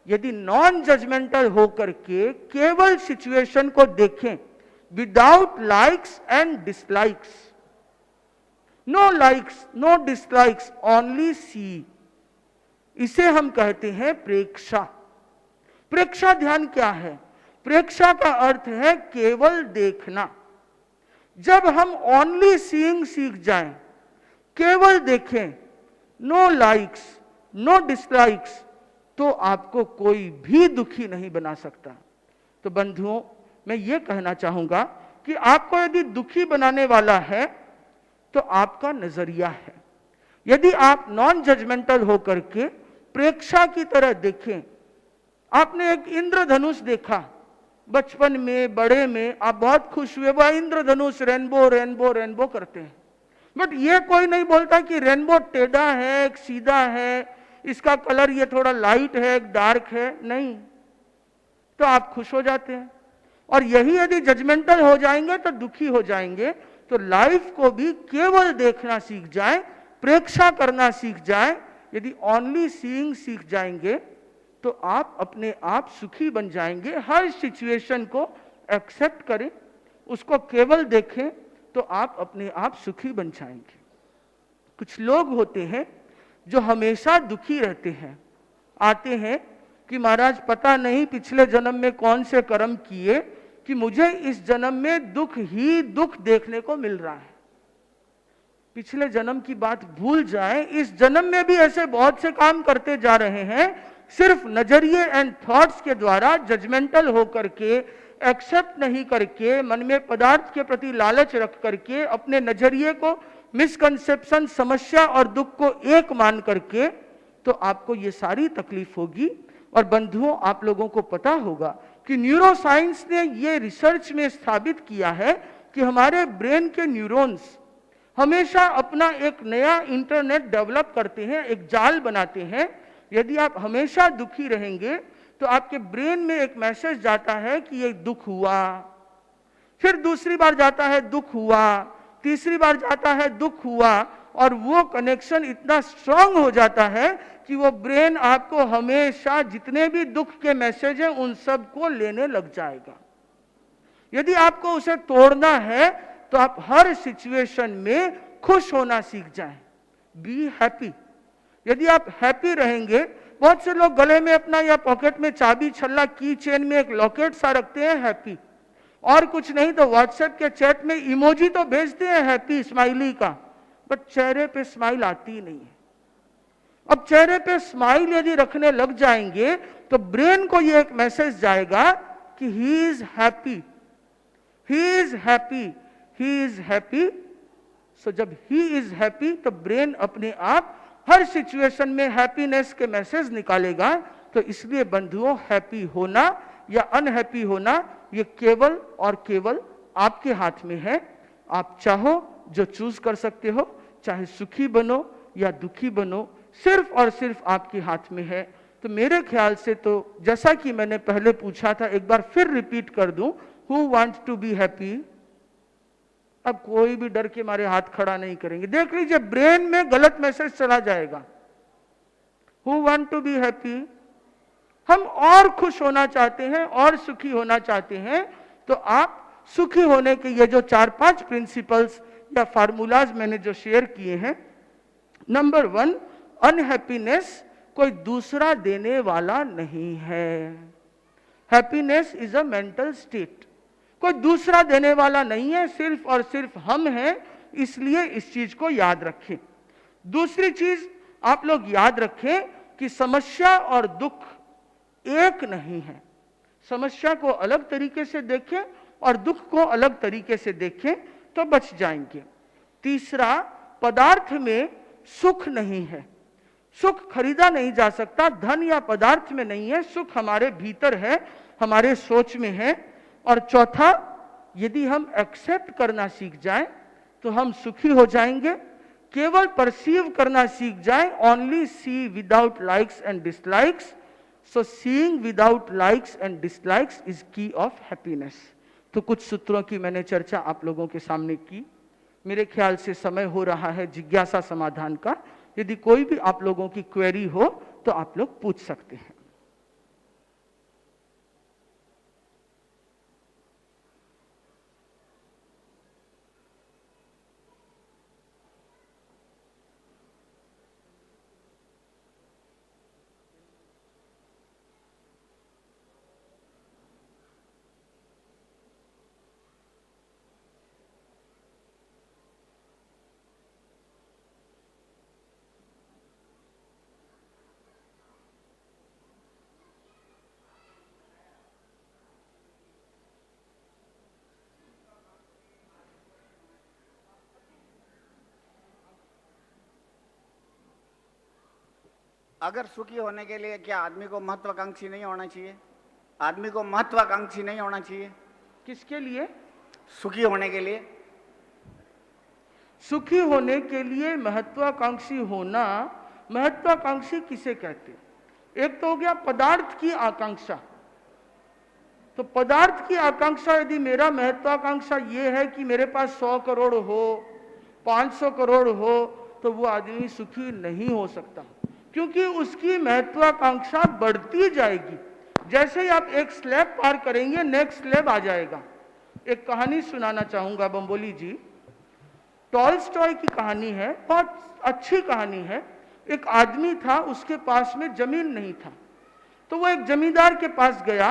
यदि नॉन जजमेंटल होकर के केवल सिचुएशन को देखें, without likes and dislikes, no likes no dislikes, only see, इसे हम कहते हैं प्रेक्षा। प्रेक्षा ध्यान क्या है? प्रेक्षा का अर्थ है केवल देखना। जब हम ओनली सीइंग सीख जाएं, केवल देखें, नो लाइक्स नो डिसलाइक्स, तो आपको कोई भी दुखी नहीं बना सकता। तो बंधुओं, मैं ये कहना चाहूंगा कि आपको यदि दुखी बनाने वाला है तो आपका नजरिया है। यदि आप नॉन जजमेंटल होकर के प्रेक्षा की तरह देखें, आपने एक इंद्रधनुष देखा बचपन में, बड़े में, आप बहुत खुश हुए, वह इंद्रधनुष रेनबो रेनबो रेनबो करते हैं। बट ये कोई नहीं बोलता कि रेनबो टेढ़ा है, एक सीधा है, इसका कलर ये थोड़ा लाइट है, एक डार्क है, नहीं, तो आप खुश हो जाते हैं। और यही यदि जजमेंटल हो जाएंगे तो दुखी हो जाएंगे। तो लाइफ को भी केवल देखना सीख जाए, प्रेक्षा करना सीख जाए। यदि ओनली सीइंग सीख जाएंगे तो आप अपने आप सुखी बन जाएंगे। हर सिचुएशन को एक्सेप्ट करें, उसको केवल देखें, तो आप अपने आप सुखी बन जाएंगे। कुछ लोग होते हैं जो हमेशा दुखी रहते हैं, आते हैं कि महाराज पता नहीं पिछले जन्म में कौन से कर्म किए कि मुझे इस जन्म में दुख ही दुख देखने को मिल रहा है। पिछले जन्म की बात भूल जाएं, इस जन्म में भी ऐसे बहुत से काम करते जा रहे हैं, सिर्फ नजरिए एंड थॉट्स के द्वारा, जजमेंटल होकर के, एक्सेप्ट नहीं करके, मन में पदार्थ के प्रति लालच रख करके, अपने नजरिए को मिसकंसेप्शन, समस्या और दुख को एक मान करके, तो आपको ये सारी तकलीफ होगी। और बंधुओं, आप लोगों को पता होगा कि न्यूरोसाइंस ने ये रिसर्च में स्थापित किया है कि हमारे ब्रेन के न्यूरॉन्स हमेशा अपना एक नया इंटरनेट डेवलप करते हैं, एक जाल बनाते हैं। यदि आप हमेशा दुखी रहेंगे तो आपके ब्रेन में एक मैसेज जाता है कि ये दुख हुआ, फिर दूसरी बार जाता है दुख हुआ, तीसरी बार जाता है दुख हुआ, और वो कनेक्शन इतना स्ट्रांग हो जाता है कि वो ब्रेन आपको हमेशा जितने भी दुख के मैसेज हैं उन सब को लेने लग जाएगा। यदि आपको उसे तोड़ना है तो आप हर सिचुएशन में खुश होना सीख जाएं, बी हैप्पी। यदि आप हैप्पी रहेंगे, बहुत से लोग गले में अपना या पॉकेट में चाबी छल्ला की चेन में एक लॉकेट सा रखते हैं हैप्पी, और कुछ नहीं तो व्हाट्सएप के चैट में इमोजी तो भेजते हैं हैप्पी स्माइली का, बट चेहरे पे स्माइल आती नहीं है। अब चेहरे पे स्माइल यदि रखने लग जाएंगे तो ब्रेन को ये एक मैसेज जाएगा कि he is happy, he is happy, he is happy. So जब ही इज हैप्पी तो ब्रेन अपने आप हर सिचुएशन में हैप्पीनेस के मैसेज निकालेगा। तो इसलिए बंधुओं, हैप्पी होना या अनहैप्पी होना ये केवल और केवल आपके हाथ में है। आप चाहो जो चूज कर सकते हो, चाहे सुखी बनो या दुखी बनो, सिर्फ और सिर्फ आपके हाथ में है। तो मेरे ख्याल से तो जैसा कि मैंने पहले पूछा था, एक बार फिर रिपीट कर दूं, who wants to be happy? अब कोई भी डर के मारे हाथ खड़ा नहीं करेंगे। देख लीजिए ब्रेन में गलत मैसेज चला जाएगा। Who want to be happy? हम और खुश होना चाहते हैं और सुखी होना चाहते हैं, तो आप सुखी होने के ये जो 4-5 प्रिंसिपल्स या फार्मूलाज मैंने जो शेयर किए हैं, नंबर 1, अनहैप्पीनेस कोई दूसरा देने वाला नहीं है। Happiness is a mental state. कोई दूसरा देने वाला नहीं है, सिर्फ और सिर्फ हम हैं, इसलिए इस चीज को याद रखें। दूसरी चीज आप लोग याद रखें कि समस्या और दुख एक नहीं है। समस्या को अलग तरीके से देखें और दुख को अलग तरीके से देखें तो बच जाएंगे। तीसरा, पदार्थ में सुख नहीं है। सुख खरीदा नहीं जा सकता, धन या पदार्थ में नहीं है, सुख हमारे भीतर है, हमारे सोच में है। और चौथा, यदि हम एक्सेप्ट करना सीख जाएं तो हम सुखी हो जाएंगे। केवल परसीव करना सीख जाएं, only see without likes and dislikes. So seeing without likes and dislikes is key of happiness. तो कुछ सूत्रों की मैंने चर्चा आप लोगों के सामने की। मेरे ख्याल से समय हो रहा है जिज्ञासा समाधान का। यदि कोई भी आप लोगों की क्वेरी हो तो आप लोग पूछ सकते हैं। अगर सुखी होने के लिए क्या आदमी को महत्वाकांक्षी नहीं होना चाहिए? आदमी को महत्वाकांक्षी नहीं होना चाहिए। किसके लिए? सुखी होने के लिए। सुखी होने के लिए महत्वाकांक्षी होना, महत्वाकांक्षी किसे कहते हैं? एक तो हो गया पदार्थ की आकांक्षा। तो पदार्थ की आकांक्षा, यदि मेरा महत्वाकांक्षा ये है कि मेरे पास 100 करोड़ हो, 500 करोड़ हो, तो वो आदमी सुखी नहीं हो सकता, क्योंकि उसकी महत्वाकांक्षा बढ़ती जाएगी। जैसे ही आप एक स्लैब पार करेंगे, नेक्स्ट स्लैब आ जाएगा। एक कहानी सुनाना चाहूंगा बम्बोली जी। टॉलस्टॉय की कहानी है, बहुत अच्छी कहानी है। एक आदमी था, उसके पास में जमीन नहीं था, तो वो एक जमींदार के पास गया।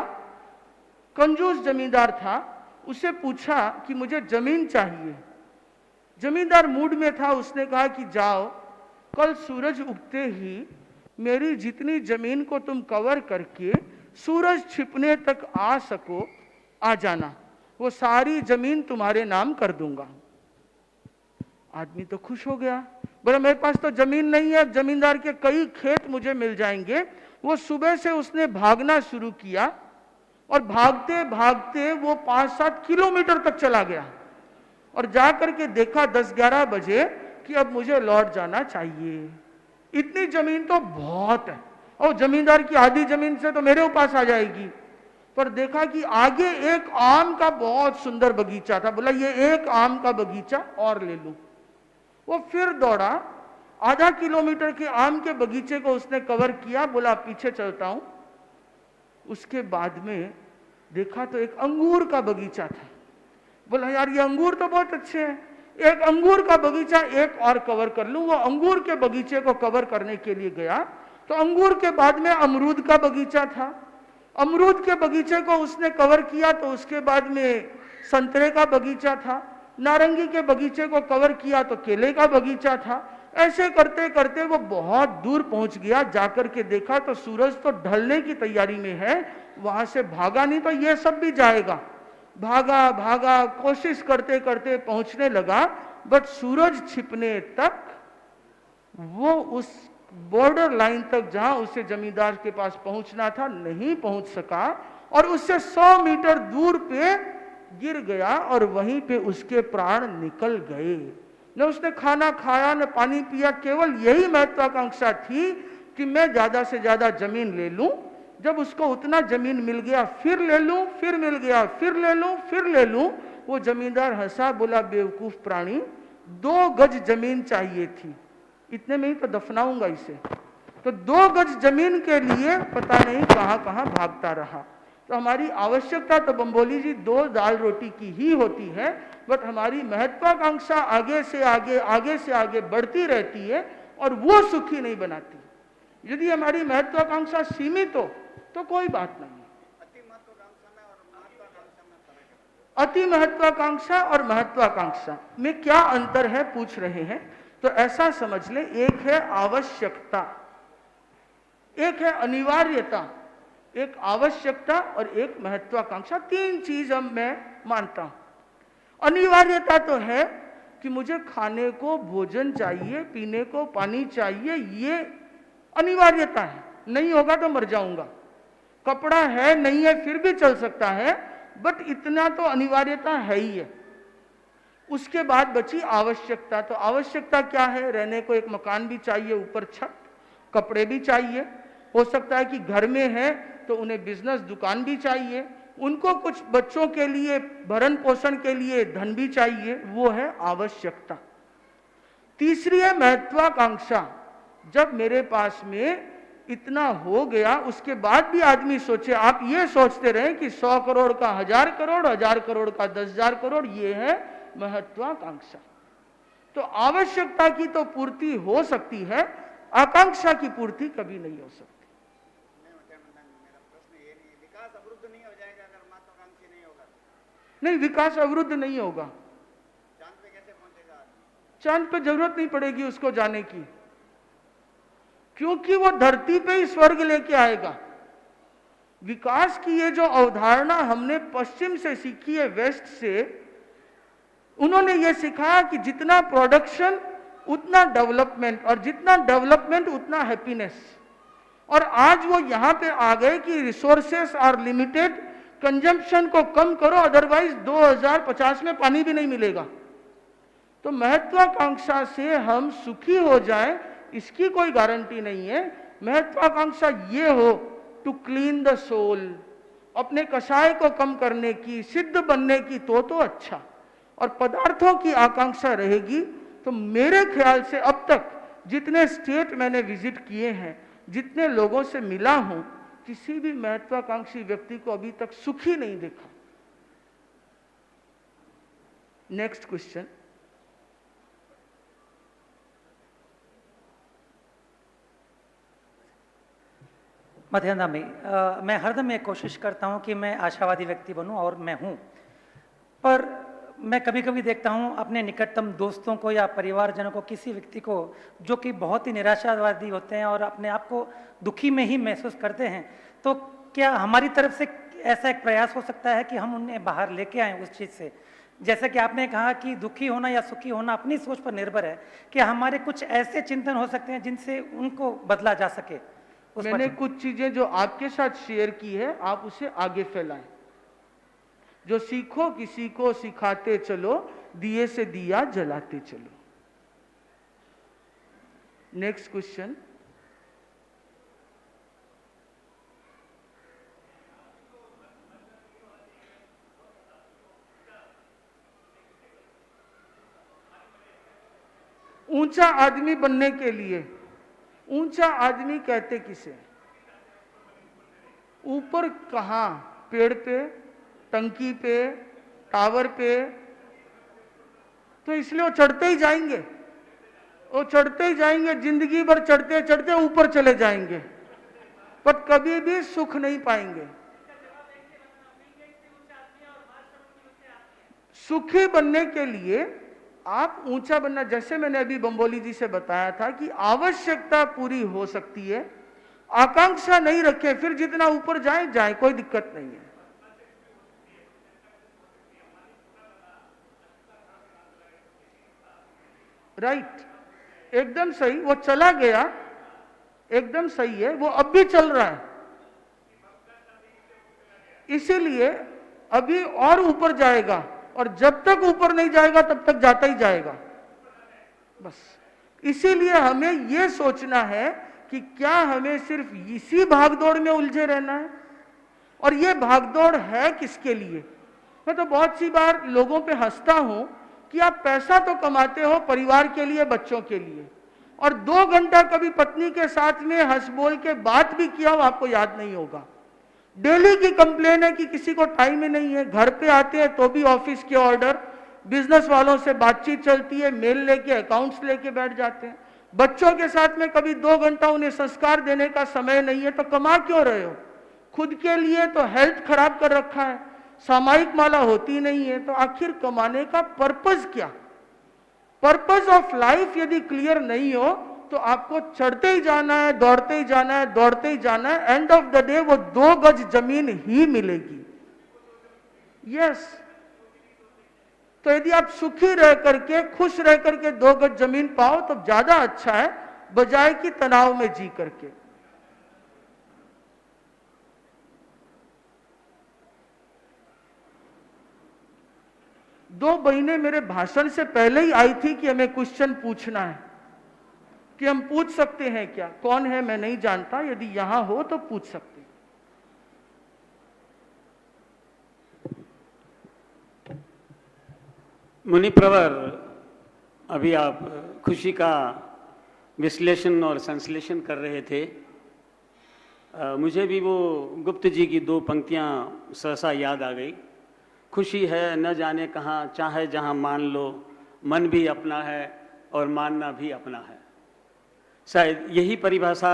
कंजूस जमींदार था। उसे पूछा कि मुझे जमीन चाहिए। जमींदार मूड में था, उसने कहा कि जाओ, कल सूरज उगते ही मेरी जितनी जमीन को तुम कवर करके सूरज छिपने तक आ सको, आ जाना, वो सारी जमीन तुम्हारे नाम कर दूंगा। आदमी तो खुश हो गया, बोला मेरे पास तो जमीन नहीं है, जमींदार के कई खेत मुझे मिल जाएंगे। वो सुबह से उसने भागना शुरू किया और भागते भागते वो 5-7 किलोमीटर तक चला गया और जाकर के देखा 10-11 बजे कि अब मुझे लौट जाना चाहिए। इतनी जमीन तो बहुत है और जमींदार की आधी जमीन से तो मेरे पास आ जाएगी। पर देखा कि आगे एक आम का बहुत सुंदर बगीचा था। बोला ये एक आम का बगीचा और ले लूं। वो फिर दौड़ा, आधा किलोमीटर के आम के बगीचे को उसने कवर किया। बोला पीछे चलता हूं। उसके बाद में देखा तो एक अंगूर का बगीचा था। बोला यार ये अंगूर तो बहुत अच्छे हैं, एक अंगूर का बगीचा एक और कवर कर लूं। वो अंगूर के बगीचे को कवर करने के लिए गया तो अंगूर के बाद में अमरूद का बगीचा था। अमरूद के बगीचे को उसने कवर किया तो उसके बाद में संतरे का बगीचा था। नारंगी के बगीचे को कवर किया तो केले का बगीचा था। ऐसे करते करते वो बहुत दूर पहुंच गया। जाकर के देखा तो सूरज तो ढलने की तैयारी में है। वहां से भागा नहीं तो ये सब भी जाएगा। भागा भागा, कोशिश करते करते पहुंचने लगा, बट सूरज छिपने तक वो उस बॉर्डर लाइन तक जहां उसे जमींदार के पास पहुंचना था नहीं पहुंच सका और उससे 100 मीटर दूर पे गिर गया और वहीं पे उसके प्राण निकल गए। न उसने खाना खाया न पानी पिया, केवल यही महत्वाकांक्षा थी कि मैं ज्यादा से ज्यादा जमीन ले लूं। जब उसको उतना जमीन मिल गया फिर ले लूं, फिर मिल गया फिर ले लूं, फिर ले लूं। वो जमींदार हंसा, बोला बेवकूफ प्राणी, 2 गज जमीन चाहिए थी, इतने में ही तो दफनाऊंगा इसे। तो 2 गज जमीन के लिए पता नहीं कहां कहां भागता रहा। तो हमारी आवश्यकता तो बम्बोली जी 2 दाल रोटी की ही होती है, बट हमारी महत्वाकांक्षा आगे से आगे बढ़ती रहती है और वो सुखी नहीं बनाती। यदि हमारी महत्वाकांक्षा सीमित हो तो कोई बात नहीं। अति महत्वाकांक्षा अति महत्वाकांक्षा और महत्वाकांक्षा में क्या अंतर है पूछ रहे हैं, तो ऐसा समझ ले, एक है आवश्यकता, एक है अनिवार्यता, एक आवश्यकता और एक महत्वाकांक्षा। तीन चीज अब मैं मानता हूं। अनिवार्यता तो है कि मुझे खाने को भोजन चाहिए, पीने को पानी चाहिए, ये अनिवार्यता है, नहीं होगा तो मर जाऊंगा। कपड़ा है नहीं है फिर भी चल सकता है, बट इतना तो अनिवार्यता है ही है। उसके बाद बची आवश्यकता। तो आवश्यकता क्या है? रहने को एक मकान भी चाहिए, ऊपर छत, कपड़े भी चाहिए, हो सकता है कि घर में है तो उन्हें बिजनेस दुकान भी चाहिए, उनको कुछ बच्चों के लिए भरण पोषण के लिए धन भी चाहिए, वो है आवश्यकता। तीसरी है महत्वाकांक्षा। जब मेरे पास में इतना हो गया, उसके बाद भी आदमी सोचे, आप ये सोचते रहे कि 100 करोड़ का 1000 करोड़, 1000 करोड़ का 10,000 करोड़, ये है महत्वाकांक्षा। तो आवश्यकता की तो पूर्ति हो सकती है, आकांक्षा की पूर्ति कभी नहीं हो सकती। विकास अवरुद्ध नहीं हो जाएगा अगर महत्वाकांक्षी नहीं होगा? नहीं, विकास अवरुद्ध नहीं होगा। चांद पे कैसे पहुंचेगा? चांद पे जरूरत नहीं पड़ेगी उसको जाने की, क्योंकि वो धरती पे ही स्वर्ग लेके आएगा। विकास की ये जो अवधारणा हमने पश्चिम से सीखी है, वेस्ट से, उन्होंने ये सिखाया कि जितना प्रोडक्शन उतना डेवलपमेंट, और जितना डेवलपमेंट उतना हैप्पीनेस। और आज वो यहां पे आ गए कि रिसोर्सेस आर लिमिटेड, कंजम्पशन को कम करो, अदरवाइज 2050 में पानी भी नहीं मिलेगा। तो महत्वाकांक्षा से हम सुखी हो जाएं इसकी कोई गारंटी नहीं है। महत्वाकांक्षा ये हो टू क्लीन द सोल, अपने कषाय को कम करने की, सिद्ध बनने की, तो अच्छा। और पदार्थों की आकांक्षा रहेगी तो मेरे ख्याल से अब तक जितने स्टेट मैंने विजिट किए हैं, जितने लोगों से मिला हूं, किसी भी महत्वाकांक्षी व्यक्ति को अभी तक सुखी नहीं देखा। Next question. मध्यान्ह में मैं हरदम ये कोशिश करता हूँ कि मैं आशावादी व्यक्ति बनूं, और मैं हूँ, पर मैं कभी कभी देखता हूँ अपने निकटतम दोस्तों को या परिवारजनों को, किसी व्यक्ति को जो कि बहुत ही निराशावादी होते हैं और अपने आप को दुखी में ही महसूस करते हैं, तो क्या हमारी तरफ से ऐसा एक प्रयास हो सकता है कि हम उन्हें बाहर लेके आएँ उस चीज़ से? जैसे कि आपने कहा कि दुखी होना या सुखी होना अपनी सोच पर निर्भर है, कि हमारे कुछ ऐसे चिंतन हो सकते हैं जिनसे उनको बदला जा सके। मैंने कुछ चीजें जो आपके साथ शेयर की है, आप उसे आगे फैलाएं। जो सीखो किसी को सिखाते चलो, दिए से दिया जलाते चलो। Next question. ऊंचा आदमी बनने के लिए, ऊंचा आदमी कहते किसे? ऊपर कहां? पेड़ पे, टंकी पे, टावर पे? तो इसलिए वो चढ़ते ही जाएंगे, वो चढ़ते ही जाएंगे, जिंदगी भर चढ़ते चढ़ते ऊपर चले जाएंगे, पर कभी भी सुख नहीं पाएंगे। सुखी बनने के लिए आप ऊंचा बनना, जैसे मैंने अभी बंबोली जी से बताया था कि आवश्यकता पूरी हो सकती है, आकांक्षा नहीं रखे, फिर जितना ऊपर जाए जाए, कोई दिक्कत नहीं है। राइट, एकदम सही। वो चला गया, एकदम सही है, वो अब भी चल रहा है, इसीलिए अभी और ऊपर जाएगा, और जब तक ऊपर नहीं जाएगा तब तक जाता ही जाएगा। बस इसीलिए हमें यह सोचना है कि क्या हमें सिर्फ इसी भागदौड़ में उलझे रहना है, और यह भागदौड़ है किसके लिए? मैं तो बहुत सी बार लोगों पे हंसता हूं कि आप पैसा तो कमाते हो परिवार के लिए, बच्चों के लिए, और 2 घंटा कभी पत्नी के साथ में हंस बोल के बात भी किया हो आपको याद नहीं होगा। डेली की कंप्लेन है कि किसी को टाइम ही नहीं है, घर पे आते हैं तो भी ऑफिस के ऑर्डर, बिजनेस वालों से बातचीत चलती है, मेल लेके, अकाउंट्स लेके बैठ जाते हैं। बच्चों के साथ में कभी 2 घंटा उन्हें संस्कार देने का समय नहीं है, तो कमा क्यों रहे हो? खुद के लिए तो हेल्थ खराब कर रखा है, सामायिक माला होती नहीं है, तो आखिर कमाने का पर्पज क्या? पर्पज ऑफ लाइफ यदि क्लियर नहीं हो तो आपको चढ़ते ही जाना है, दौड़ते ही जाना है, दौड़ते ही जाना है, एंड ऑफ द डे वो 2 गज जमीन ही मिलेगी। यस तो यदि आप सुखी रह करके, खुश रह करके 2 गज जमीन पाओ तो ज्यादा अच्छा है, बजाय कि तनाव में जी करके। दो बहनें मेरे भाषण से पहले ही आई थी कि हमें क्वेश्चन पूछना है, कि हम पूछ सकते हैं क्या? कौन है मैं नहीं जानता, यदि यहां हो तो पूछ सकते हैं। मुनि प्रवर, अभी आप खुशी का विश्लेषण और संश्लेषण कर रहे थे। मुझे भी वो गुप्त जी की 2 पंक्तियां सहसा याद आ गई। खुशी है न जाने कहाँ, चाहे जहाँ मान लो, मन भी अपना है और मानना भी अपना है। शायद यही परिभाषा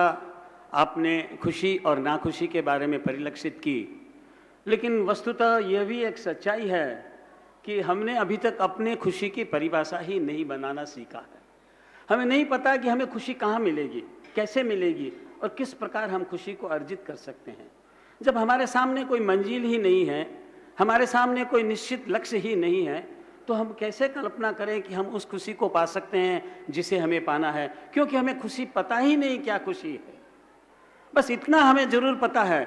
आपने खुशी और नाखुशी के बारे में परिलक्षित की। लेकिन वस्तुतः यह भी एक सच्चाई है कि हमने अभी तक अपने खुशी की परिभाषा ही नहीं बनाना सीखा है। हमें नहीं पता कि हमें खुशी कहाँ मिलेगी, कैसे मिलेगी और किस प्रकार हम खुशी को अर्जित कर सकते हैं। जब हमारे सामने कोई मंजिल ही नहीं है, हमारे सामने कोई निश्चित लक्ष्य ही नहीं है, तो हम कैसे कल्पना करें कि हम उस खुशी को पा सकते हैं जिसे हमें पाना है, क्योंकि हमें खुशी पता ही नहीं क्या खुशी है। बस इतना हमें जरूर पता है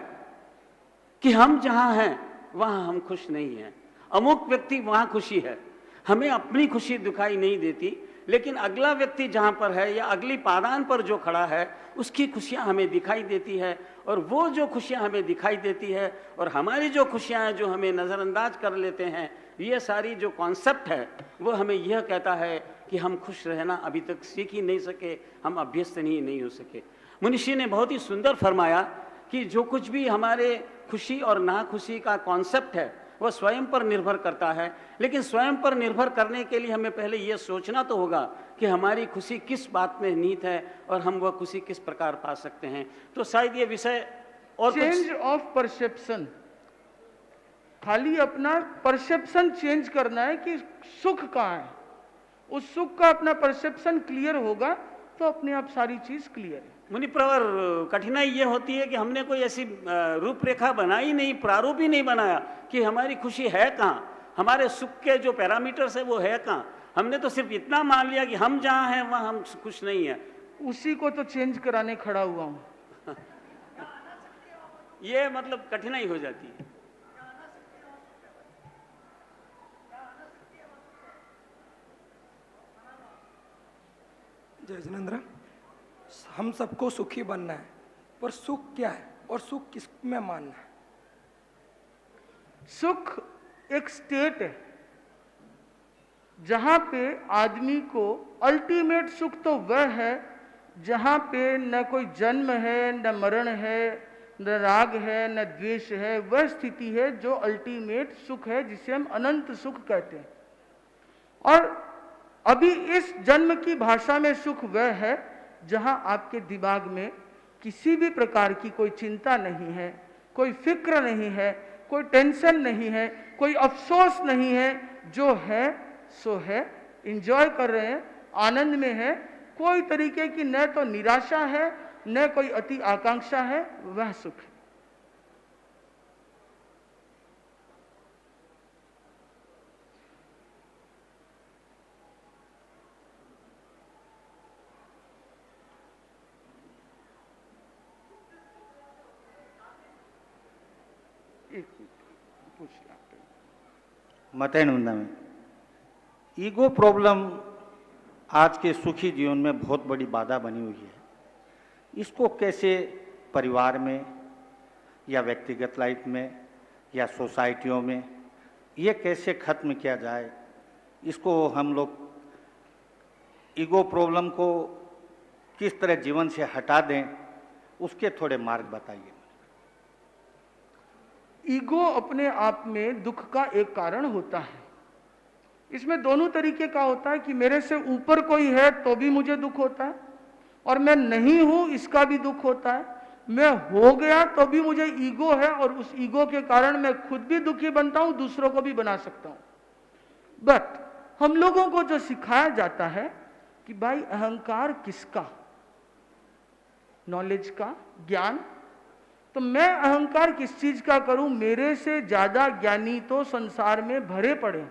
कि हम जहाँ हैं वहाँ हम खुश नहीं हैं। अमुक व्यक्ति वहाँ खुशी है, हमें अपनी खुशी दिखाई नहीं देती, लेकिन अगला व्यक्ति जहाँ पर है या अगली पादान पर जो खड़ा है उसकी खुशियाँ हमें दिखाई देती है, और वो जो खुशियाँ हमें दिखाई देती है और हमारी जो खुशियाँ हैं जो हमें नज़रअंदाज कर लेते हैं, ये सारी जो कॉन्सेप्ट है वो हमें यह कहता है कि हम खुश रहना अभी तक सीख ही नहीं सके, हम अभ्यस्त ही नहीं हो सके। मुनिषी ने बहुत ही सुंदर फरमाया कि जो कुछ भी हमारे खुशी और नाखुशी का कॉन्सेप्ट है वह स्वयं पर निर्भर करता है, लेकिन स्वयं पर निर्भर करने के लिए हमें पहले यह सोचना तो होगा कि हमारी खुशी किस बात में निहित है और हम वह खुशी किस प्रकार पा सकते हैं। तो शायद ये विषय और चेंज ऑफ परसेप्शन, खाली अपना परसेप्शन चेंज करना है कि सुख कहाँ है, उस सुख का अपना परसेप्शन क्लियर होगा तो अपने आप सारी चीज क्लियर है। मुनि प्रवर, कठिनाई ये होती है कि हमने कोई ऐसी रूपरेखा बनाई नहीं, प्रारूप ही नहीं बनाया कि हमारी खुशी है कहाँ, हमारे सुख के जो पैरामीटर्स है वो है कहाँ। हमने तो सिर्फ इतना मान लिया कि हम जहाँ हैं वहाँ हम खुश नहीं है। उसी को तो चेंज कराने खड़ा हुआ हूँ। ये मतलब कठिनाई हो जाती है। जय जिनेंद्र, हम सबको सुखी बनना है, पर सुख क्या है और सुख किस में मानना है? सुख एक स्टेट है जहां पे आदमी को अल्टीमेट सुख तो वह है जहां पे न कोई जन्म है, न मरण है, न राग है, न द्वेष है। वह स्थिति है जो अल्टीमेट सुख है, जिसे हम अनंत सुख कहते हैं। और अभी इस जन्म की भाषा में सुख वह है जहां आपके दिमाग में किसी भी प्रकार की कोई चिंता नहीं है, कोई फिक्र नहीं है, कोई टेंशन नहीं है, कोई अफसोस नहीं है। जो है सो है, एंजॉय कर रहे हैं, आनंद में है। कोई तरीके की न तो निराशा है न कोई अति आकांक्षा है, वह सुख है। मतैनुंदा में ईगो प्रॉब्लम आज के सुखी जीवन में बहुत बड़ी बाधा बनी हुई है। इसको कैसे परिवार में या व्यक्तिगत लाइफ में या सोसाइटियों में ये कैसे खत्म किया जाए, इसको हम लोग ईगो प्रॉब्लम को किस तरह जीवन से हटा दें, उसके थोड़े मार्ग बताइए। ईगो अपने आप में दुख का एक कारण होता है। इसमें दोनों तरीके का होता है कि मेरे से ऊपर कोई है तो भी मुझे दुख होता है, और मैं नहीं हूं इसका भी दुख होता है। मैं हो गया तो भी मुझे ईगो है और उस ईगो के कारण मैं खुद भी दुखी बनता हूं, दूसरों को भी बना सकता हूं। बट हम लोगों को जो सिखाया जाता है कि भाई अहंकार किसका, नॉलेज का, ज्ञान, तो मैं अहंकार किस चीज का करूं? मेरे से ज्यादा ज्ञानी तो संसार में भरे पड़े,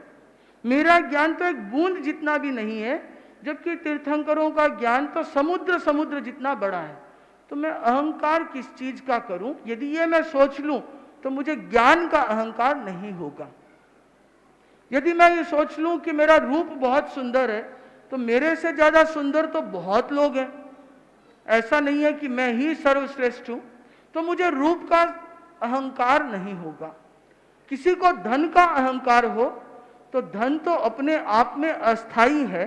मेरा ज्ञान तो एक बूंद जितना भी नहीं है, जबकि तीर्थंकरों का ज्ञान तो समुद्र समुद्र जितना बड़ा है। तो मैं अहंकार किस चीज का करूं? यदि ये मैं सोच लूं तो मुझे ज्ञान का अहंकार नहीं होगा। यदि मैं ये सोच लूं कि मेरा रूप बहुत सुंदर है, तो मेरे से ज्यादा सुंदर तो बहुत लोग हैं, ऐसा नहीं है कि मैं ही सर्वश्रेष्ठ हूं, तो मुझे रूप का अहंकार नहीं होगा। किसी को धन का अहंकार हो तो धन तो अपने आप में अस्थाई है,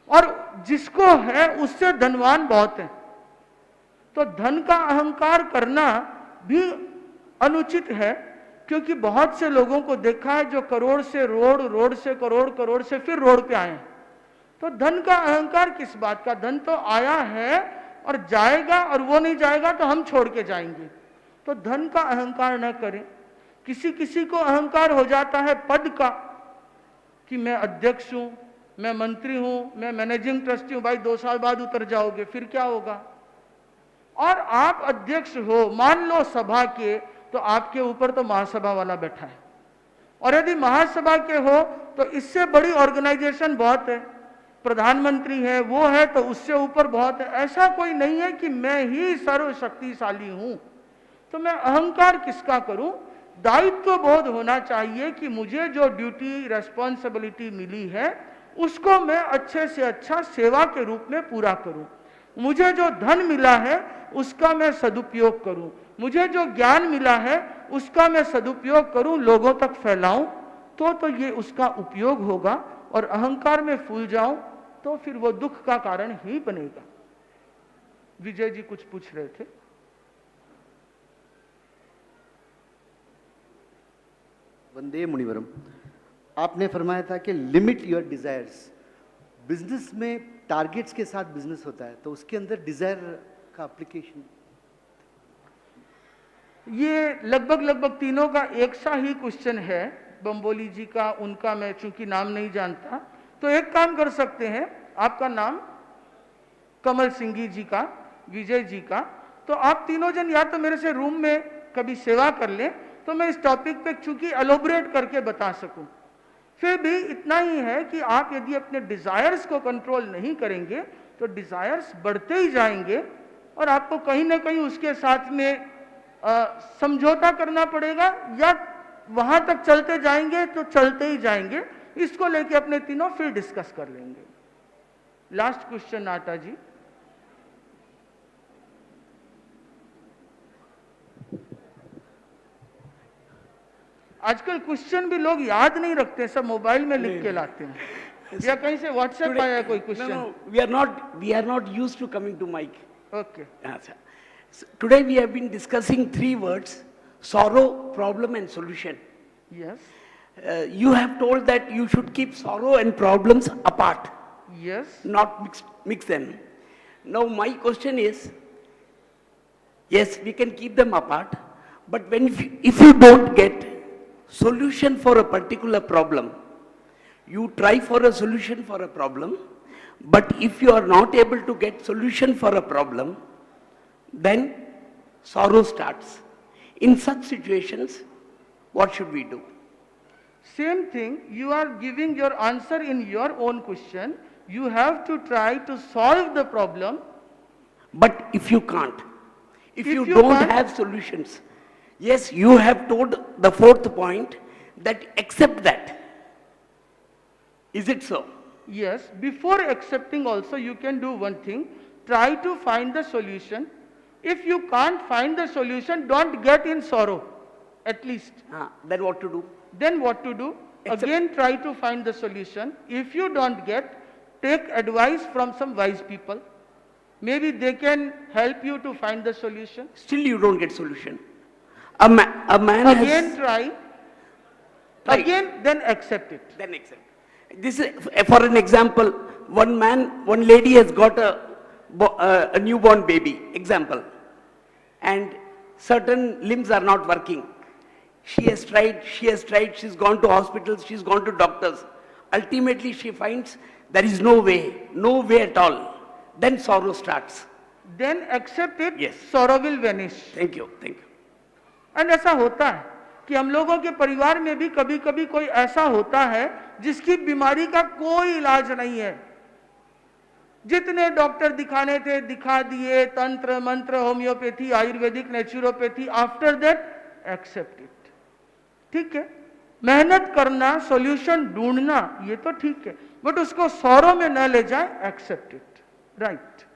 और जिसको है उससे धनवान बहुत है, तो धन का अहंकार करना भी अनुचित है। क्योंकि बहुत से लोगों को देखा है जो करोड़ से रोड़, रोड़ से करोड़, करोड़ से फिर रोड़ पे आए हैं। तो धन का अहंकार किस बात का? धन तो आया है और जाएगा, और वो नहीं जाएगा तो हम छोड़ के जाएंगे। तो धन का अहंकार न करें। किसी किसी को अहंकार हो जाता है पद का, कि मैं अध्यक्ष हूं, मैं मंत्री हूं, मैं मैनेजिंग ट्रस्टी हूं। भाई 2 साल बाद उतर जाओगे, फिर क्या होगा? और आप अध्यक्ष हो, मान लो सभा के, तो आपके ऊपर तो महासभा वाला बैठा है, और यदि महासभा के हो तो इससे बड़ी ऑर्गेनाइजेशन बहुत है, प्रधानमंत्री है, वो है, तो उससे ऊपर बहुत है। ऐसा कोई नहीं है कि मैं ही सर्वशक्तिशाली हूं। तो मैं अहंकार किसका करूं? दायित्व बोध होना चाहिए कि मुझे जो ड्यूटी, रेस्पॉन्सिबिलिटी मिली है उसको मैं अच्छे से अच्छा सेवा के रूप में पूरा करूं। मुझे जो धन मिला है उसका मैं सदुपयोग करूं, मुझे जो ज्ञान मिला है उसका मैं सदुपयोग करूं, लोगों तक फैलाऊं, तो ये उसका उपयोग होगा। और अहंकार में फूल जाऊं तो फिर वो दुख का कारण ही बनेगा। विजय जी कुछ पूछ रहे थे। वंदे मुनिवरम, आपने फरमाया था कि लिमिट योर डिजायर्स। बिजनेस में टारगेट्स के साथ बिजनेस होता है, तो उसके अंदर डिजायर का एप्लीकेशन? ये लगभग तीनों का एक सा ही क्वेश्चन है, बम्बोली जी का, उनका मैं चूंकि नाम नहीं जानता। तो एक काम कर सकते हैं, आपका नाम कमल सिंघी जी का, विजय जी का, तो आप तीनों जन या तो मेरे से रूम में कभी सेवा कर लें, तो मैं इस टॉपिक पे चूंकि एलोबरेट करके बता सकूं। फिर भी इतना ही है कि आप यदि अपने डिजायर्स को कंट्रोल नहीं करेंगे तो डिजायर्स बढ़ते ही जाएंगे, और आपको कहीं ना कहीं उसके साथ में समझौता करना पड़ेगा, या वहां तक चलते जाएंगे तो चलते ही जाएंगे। इसको लेके अपने तीनों फिर डिस्कस कर लेंगे। लास्ट क्वेश्चन नाटा जी। आजकल क्वेश्चन भी लोग याद नहीं रखते, सब मोबाइल में लिख के लाते हैं, या कहीं से व्हाट्सएप आया कोई question. No, we are not used to coming to mic. Okay, So, today we have been discussing 3 words: sorrow, problem, and solution. Yes You have told that you should keep sorrow and problems apart, yes not mix them. Now my question is, yes, we can keep them apart, but if you don't get solution for a particular problem, you try for a solution for a problem, but if you are not able to get solution for a problem, then sorrow starts. In such situations, what should we do? Same thing, you are giving your answer in your own question. You have to try to solve the problem. But if you can't, if you you don't can't- have solutions, yes, you have told the 4th point that accept that. Is it so? Yes, before accepting also you can do one thing, try to find the solution. If you can't find the solution, don't get in sorrow, at least. Then what to do? Then what to do? Accept- Again try to find the solution. If you don't get, take advice from some wise people. Maybe they can help you to find the solution. Still you don't get solution. A man Again has... try. Try. Again, then accept it. Then accept. This is, for an example, one lady has got a newborn baby, example. and certain limbs are not working. She has tried, she's gone to hospitals, she's gone to doctors. Ultimately, she finds there is no way at all. Then sorrow starts. Then accept it, Yes. sorrow will vanish. Thank you, thank you. And ऐसा होता है कि हम लोगों के परिवार में भी कभी कभी कोई ऐसा होता है जिसकी बीमारी का कोई इलाज नहीं है। जितने डॉक्टर दिखाने थे दिखा दिए, तंत्र मंत्र, homoeopathy, ayurvedic, naturopathy, after that accept it. ठीक है, मेहनत करना, सॉल्यूशन ढूंढना, ये तो ठीक है, बट उसको सौरों में न ले जाए, एक्सेप्ट इट। राइट।